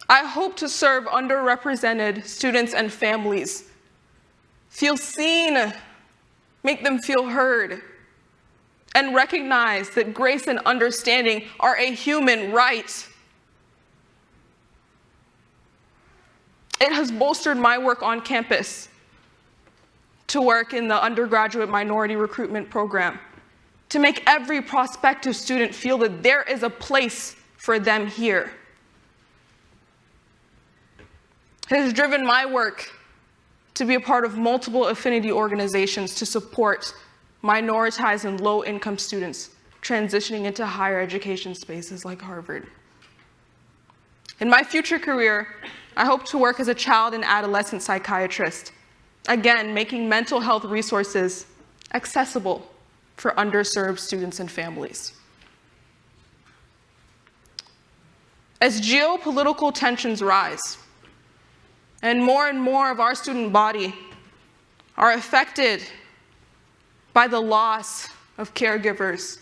I hope to serve underrepresented students and families, feel seen, make them feel heard, and recognize that grace and understanding are a human right. It has bolstered my work on campus to work in the undergraduate minority recruitment program, to make every prospective student feel that there is a place for them here. It has driven my work to be a part of multiple affinity organizations to support minoritized and low-income students transitioning into higher education spaces like Harvard. In my future career, I hope to work as a child and adolescent psychiatrist, again, making mental health resources accessible for underserved students and families. As geopolitical tensions rise, and more of our student body are affected by the loss of caregivers,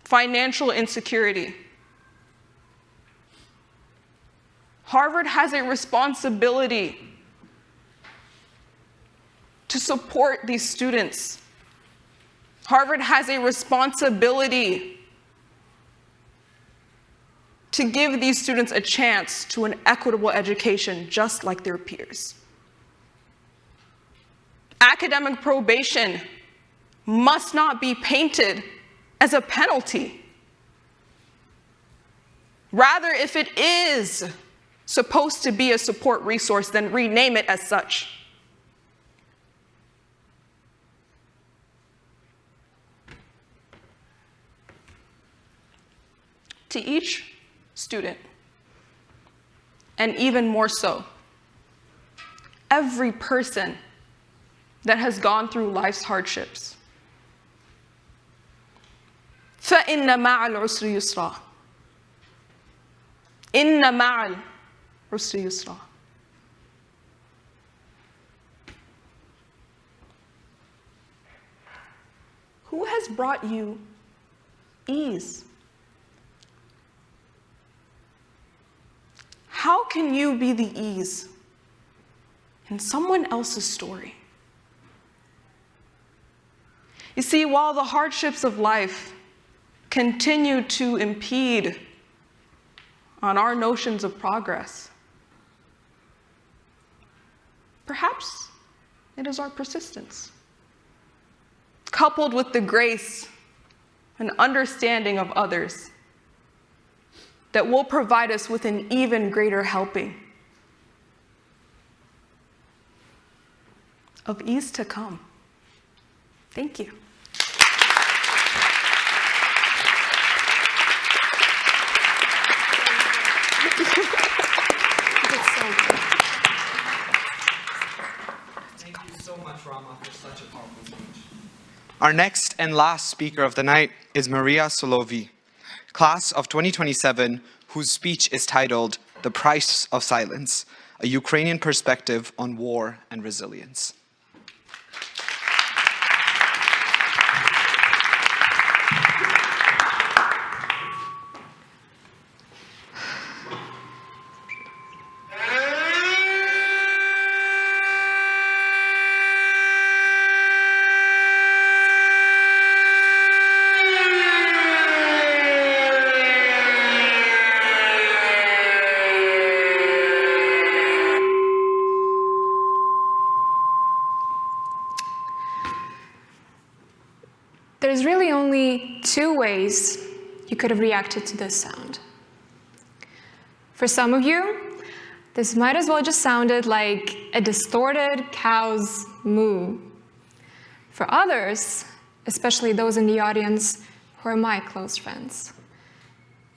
financial insecurity, Harvard has a responsibility to support these students. Harvard has a responsibility to give these students a chance to an equitable education just like their peers. Academic probation must not be painted as a penalty. Rather, if it is supposed to be a support resource, then rename it as such. To each student, and even more so, every person that has gone through life's hardships. فَإِنَّ مَعَ الْعُسْرِ يُسْرًا. إِنَّ مَعَ الْعُسْرِ يُسْرًا. Who has brought you ease? How can you be the ease in someone else's story? You see, while the hardships of life continue to impede on our notions of progress, perhaps it is our persistence, coupled with the grace and understanding of others, that will provide us with an even greater helping of ease to come. Thank you. Thank you so much, Rama, for such a powerful speech. Our next and last speaker of the night is Mariia Solovii, class of 2027, whose speech is titled "The Price of Silence: A Ukrainian Perspective on War and Resilience." There's really only two ways you could have reacted to this sound. For some of you, this might as well just sounded like a distorted cow's moo. For others, especially those in the audience who are my close friends,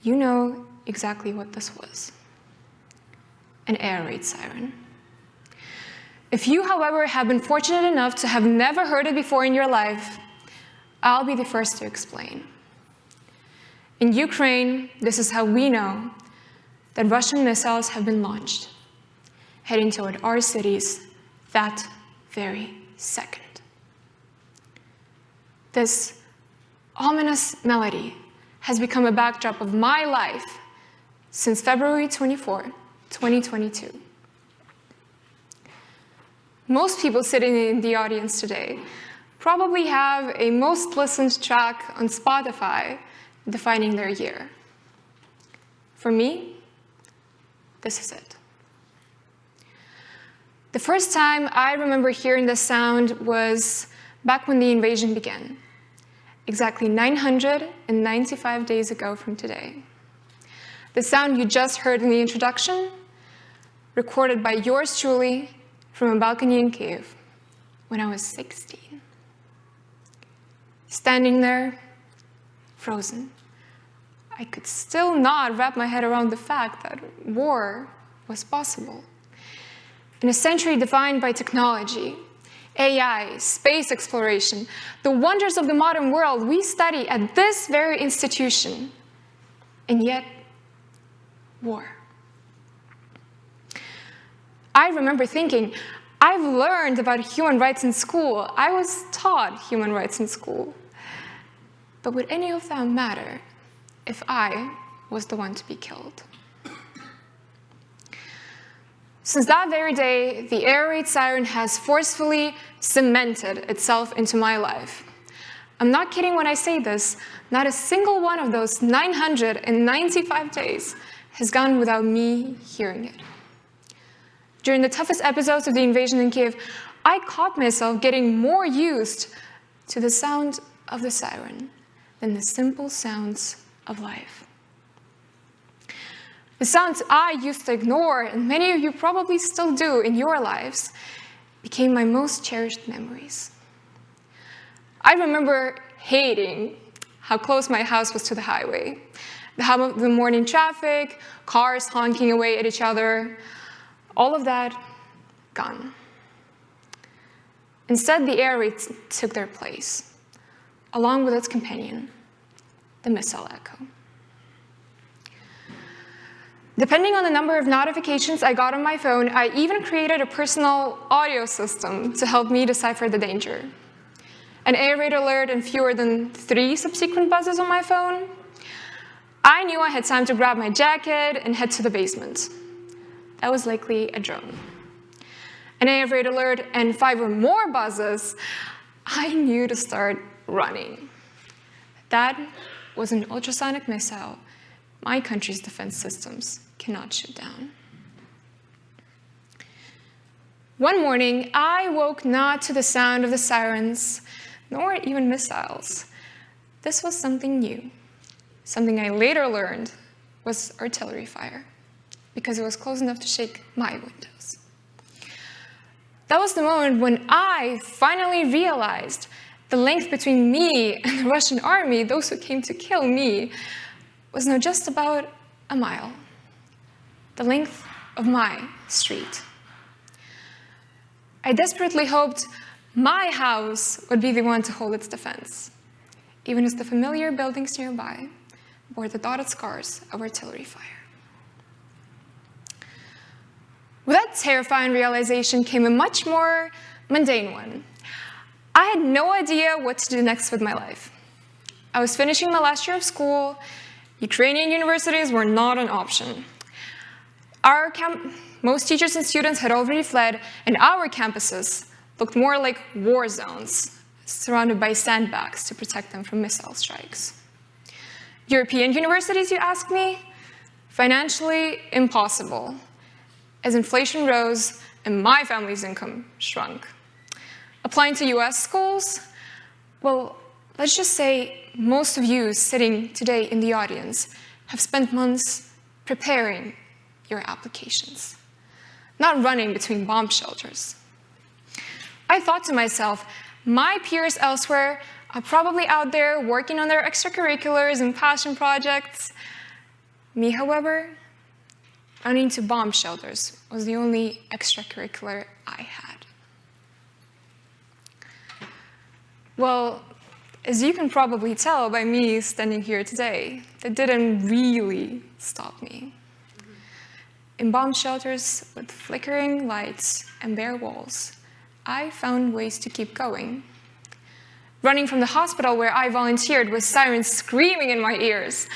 you know exactly what this was. An air raid siren. If you, however, have been fortunate enough to have never heard it before in your life, I'll be the first to explain. In Ukraine, this is how we know that Russian missiles have been launched, heading toward our cities that very second. This ominous melody has become a backdrop of my life since February 24, 2022. Most people sitting in the audience today probably have a most listened track on Spotify defining their year. For me, this is it. The first time I remember hearing this sound was back when the invasion began, exactly 995 days ago from today. The sound you just heard in the introduction, recorded by yours truly from a balcony in Kyiv when I was 16. Standing there, frozen, I could still not wrap my head around the fact that war was possible. In a century defined by technology, AI, space exploration, the wonders of the modern world we study at this very institution, and yet, war. I remember thinking, I've learned about human rights in school. I was taught human rights in school. But would any of that matter if I was the one to be killed? Since that very day, the air raid siren has forcefully cemented itself into my life. I'm not kidding when I say this. Not a single one of those 995 days has gone without me hearing it. During the toughest episodes of the invasion in Kyiv, I caught myself getting more used to the sound of the siren than the simple sounds of life. The sounds I used to ignore, and many of you probably still do in your lives, became my most cherished memories. I remember hating how close my house was to the highway, the hum of the morning traffic, cars honking away at each other, all of that gone. Instead, the air raid took their place, along with its companion, the missile echo. Depending on the number of notifications I got on my phone, I even created a personal audio system to help me decipher the danger. An air raid alert and fewer than 3 subsequent buzzes on my phone. I knew I had time to grab my jacket and head to the basement. That was likely a drone. An air raid alert and 5 or more buzzes, I knew to start running. That was an ultrasonic missile my country's defense systems cannot shoot down. One morning, I woke not to the sound of the sirens, nor even missiles. This was something new, something I later learned was artillery fire, because it was close enough to shake my windows. That was the moment when I finally realized the length between me and the Russian army, those who came to kill me, was now just about a mile. the length of my street. I desperately hoped my house would be the one to hold its defense, even as the familiar buildings nearby bore the dotted scars of artillery fire. With that terrifying realization came a much more mundane one. I had no idea what to do next with my life. I was finishing my last year of school. Ukrainian universities were not an option. Most teachers and students had already fled, and our campuses looked more like war zones, surrounded by sandbags to protect them from missile strikes. European universities, you ask me? Financially impossible, as inflation rose and my family's income shrunk. Applying to US schools? Well, let's just say most of you sitting today in the audience have spent months preparing your applications, not running between bomb shelters. I thought to myself, my peers elsewhere are probably out there working on their extracurriculars and passion projects. Me, however, running to bomb shelters was the only extracurricular I had. Well, as you can probably tell by me standing here today, that didn't really stop me. In bomb shelters with flickering lights and bare walls, I found ways to keep going. Running from the hospital where I volunteered with sirens screaming in my ears,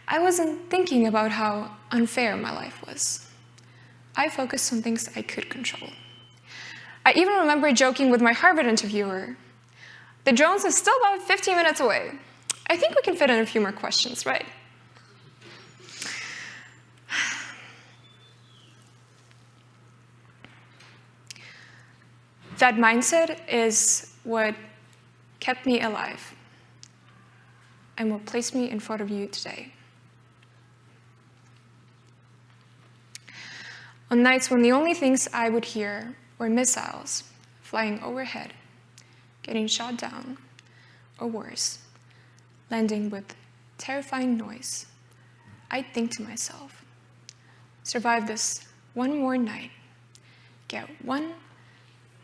I wasn't thinking about how unfair my life was. I focused on things I could control. I even remember joking with my Harvard interviewer. The drones are still about 15 minutes away. I think we can fit in a few more questions, right? That mindset is what kept me alive and what placed me in front of you today. On nights when the only things I would hear were missiles flying overhead, getting shot down, or worse, landing with terrifying noise, I'd think to myself, survive this one more night, get one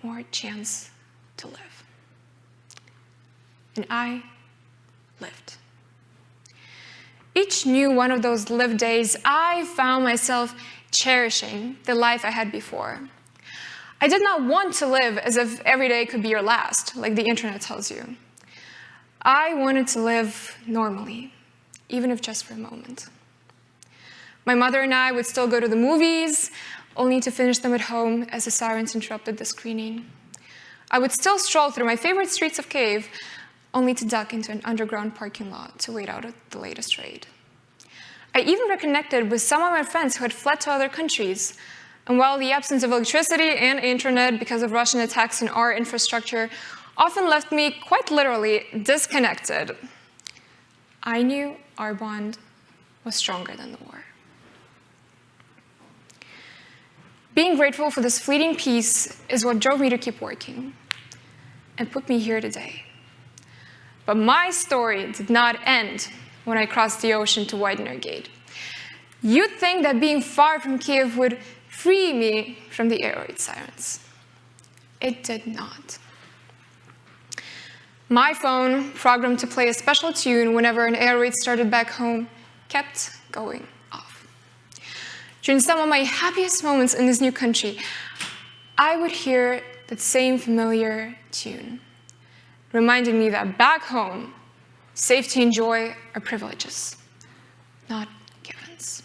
more chance to live. And I lived. Each new one of those lived days, I found myself cherishing the life I had before. I did not want to live as if every day could be your last, like the internet tells you. I wanted to live normally, even if just for a moment. My mother and I would still go to the movies, only to finish them at home as the sirens interrupted the screening. I would still stroll through my favorite streets of Kyiv, only to duck into an underground parking lot to wait out the latest raid. I even reconnected with some of my friends who had fled to other countries. And while the absence of electricity and internet because of Russian attacks on our infrastructure often left me quite literally disconnected, I knew our bond was stronger than the war. Being grateful for this fleeting peace is what drove me to keep working and put me here today. But my story did not end when I crossed the ocean to Widener Gate. You'd think that being far from Kyiv would free me from the air raid sirens. It did not. My phone, programmed to play a special tune whenever an air raid started back home, kept going off. During some of my happiest moments in this new country, I would hear that same familiar tune, reminding me that back home, safety and joy are privileges, not givens.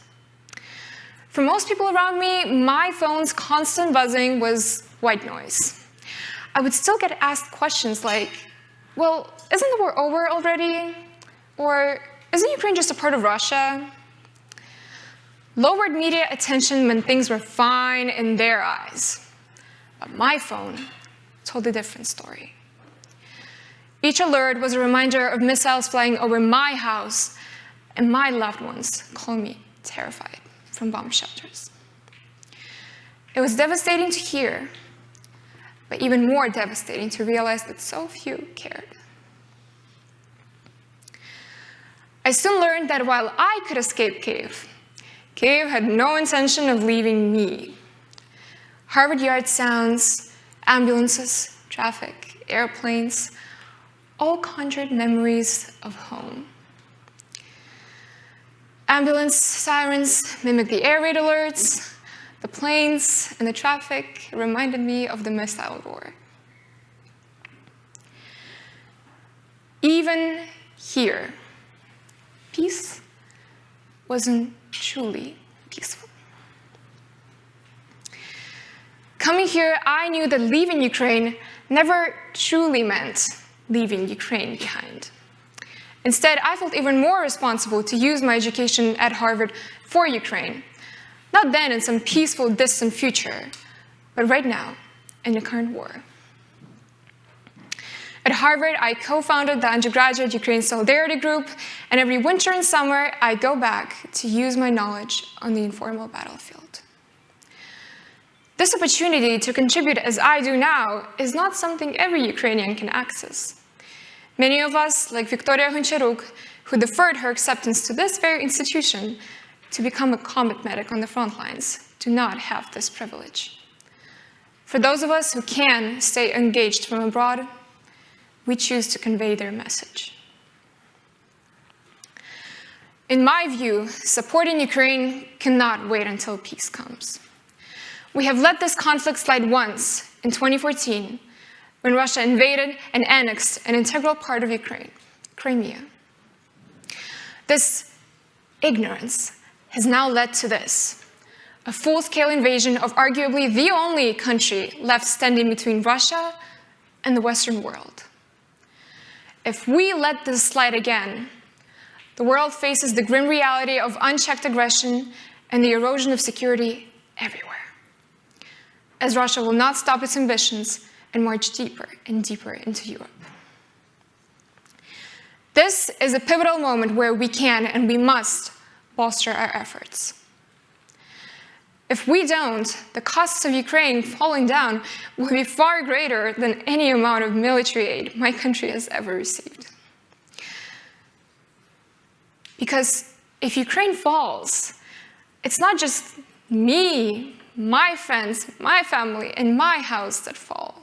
For most people around me, my phone's constant buzzing was white noise. I would still get asked questions like, well, isn't the war over already? Or isn't Ukraine just a part of Russia? Lowered media attention meant things were fine in their eyes. But my phone told a different story. Each alert was a reminder of missiles flying over my house, and my loved ones called me terrified from bomb shelters. It was devastating to hear, but even more devastating to realize that so few cared. I soon learned that while I could escape Kyiv, Cave had no intention of leaving me. Harvard Yard sounds, ambulances, traffic, airplanes, all conjured memories of home. Ambulance sirens mimic the air raid alerts. The planes and the traffic reminded me of the missile war. Even here, peace wasn't truly peaceful. Coming here, I knew that leaving Ukraine never truly meant leaving Ukraine behind. Instead, I felt even more responsible to use my education at Harvard for Ukraine, not then in some peaceful, distant future, but right now, in the current war. At Harvard, I co-founded the undergraduate Ukraine Solidarity Group, and every winter and summer, I go back to use my knowledge on the informal battlefield. This opportunity to contribute as I do now is not something every Ukrainian can access. Many of us, like Victoria Honcharuk, who deferred her acceptance to this very institution to become a combat medic on the front lines, do not have this privilege. For those of us who can stay engaged from abroad, we choose to convey their message. In my view, supporting Ukraine cannot wait until peace comes. We have let this conflict slide once, in 2014, when Russia invaded and annexed an integral part of Ukraine, Crimea. This ignorance has now led to this, a full-scale invasion of arguably the only country left standing between Russia and the Western world. If we let this slide again, the world faces the grim reality of unchecked aggression and the erosion of security everywhere, as Russia will not stop its ambitions and march deeper and deeper into Europe. This is a pivotal moment where we can and we must bolster our efforts. If we don't, the costs of Ukraine falling down will be far greater than any amount of military aid my country has ever received. Because if Ukraine falls, it's not just me, my friends, my family, and my house that fall.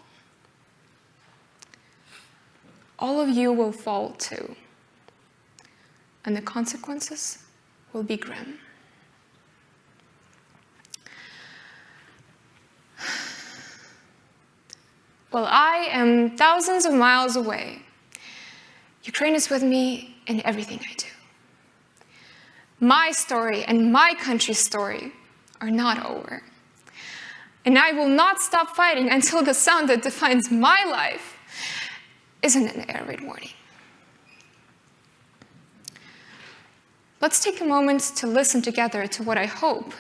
All of you will fall too, and the consequences will be grim. While I am thousands of miles away, Ukraine is with me in everything I do. My story and my country's story are not over. And I will not stop fighting until the sound that defines my life isn't an air raid warning. Let's take a moment to listen together to what I hope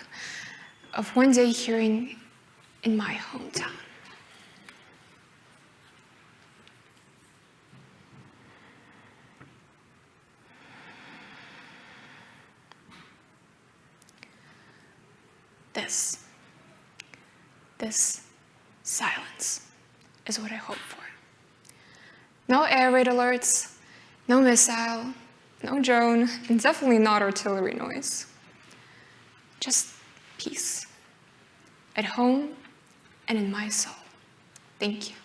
of one day hearing in my hometown. This silence is what I hope for. No air raid alerts, no missile, no drone, and definitely not artillery noise. Just peace. At home and in my soul. Thank you.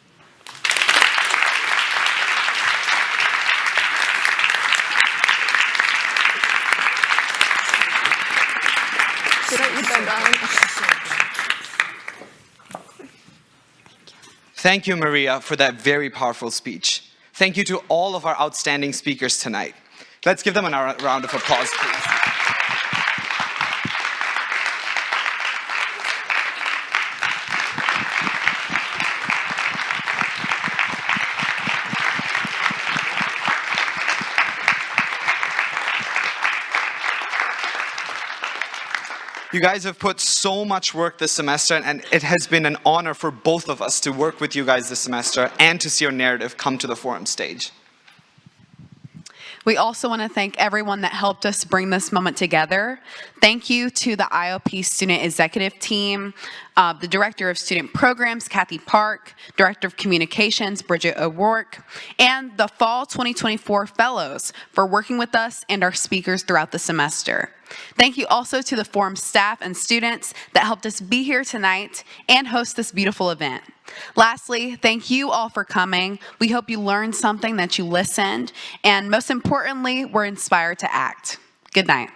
Did I eat that down? Thank you, Mariia, for that very powerful speech. Thank you to all of our outstanding speakers tonight. Let's give them a round of applause, please. You guys have put so much work this semester, and it has been an honor for both of us to work with you guys this semester and to see your narrative come to the forum stage. We also want to thank everyone that helped us bring this moment together. Thank you to the IOP Student Executive Team, the Director of Student Programs, Kathy Park, Director of Communications, Bridget O'Rourke, and the Fall 2024 Fellows for working with us and our speakers throughout the semester. Thank you also to the forum staff and students that helped us be here tonight and host this beautiful event. Lastly, thank you all for coming. We hope you learned something, that you listened, and most importantly, were inspired to act. Good night.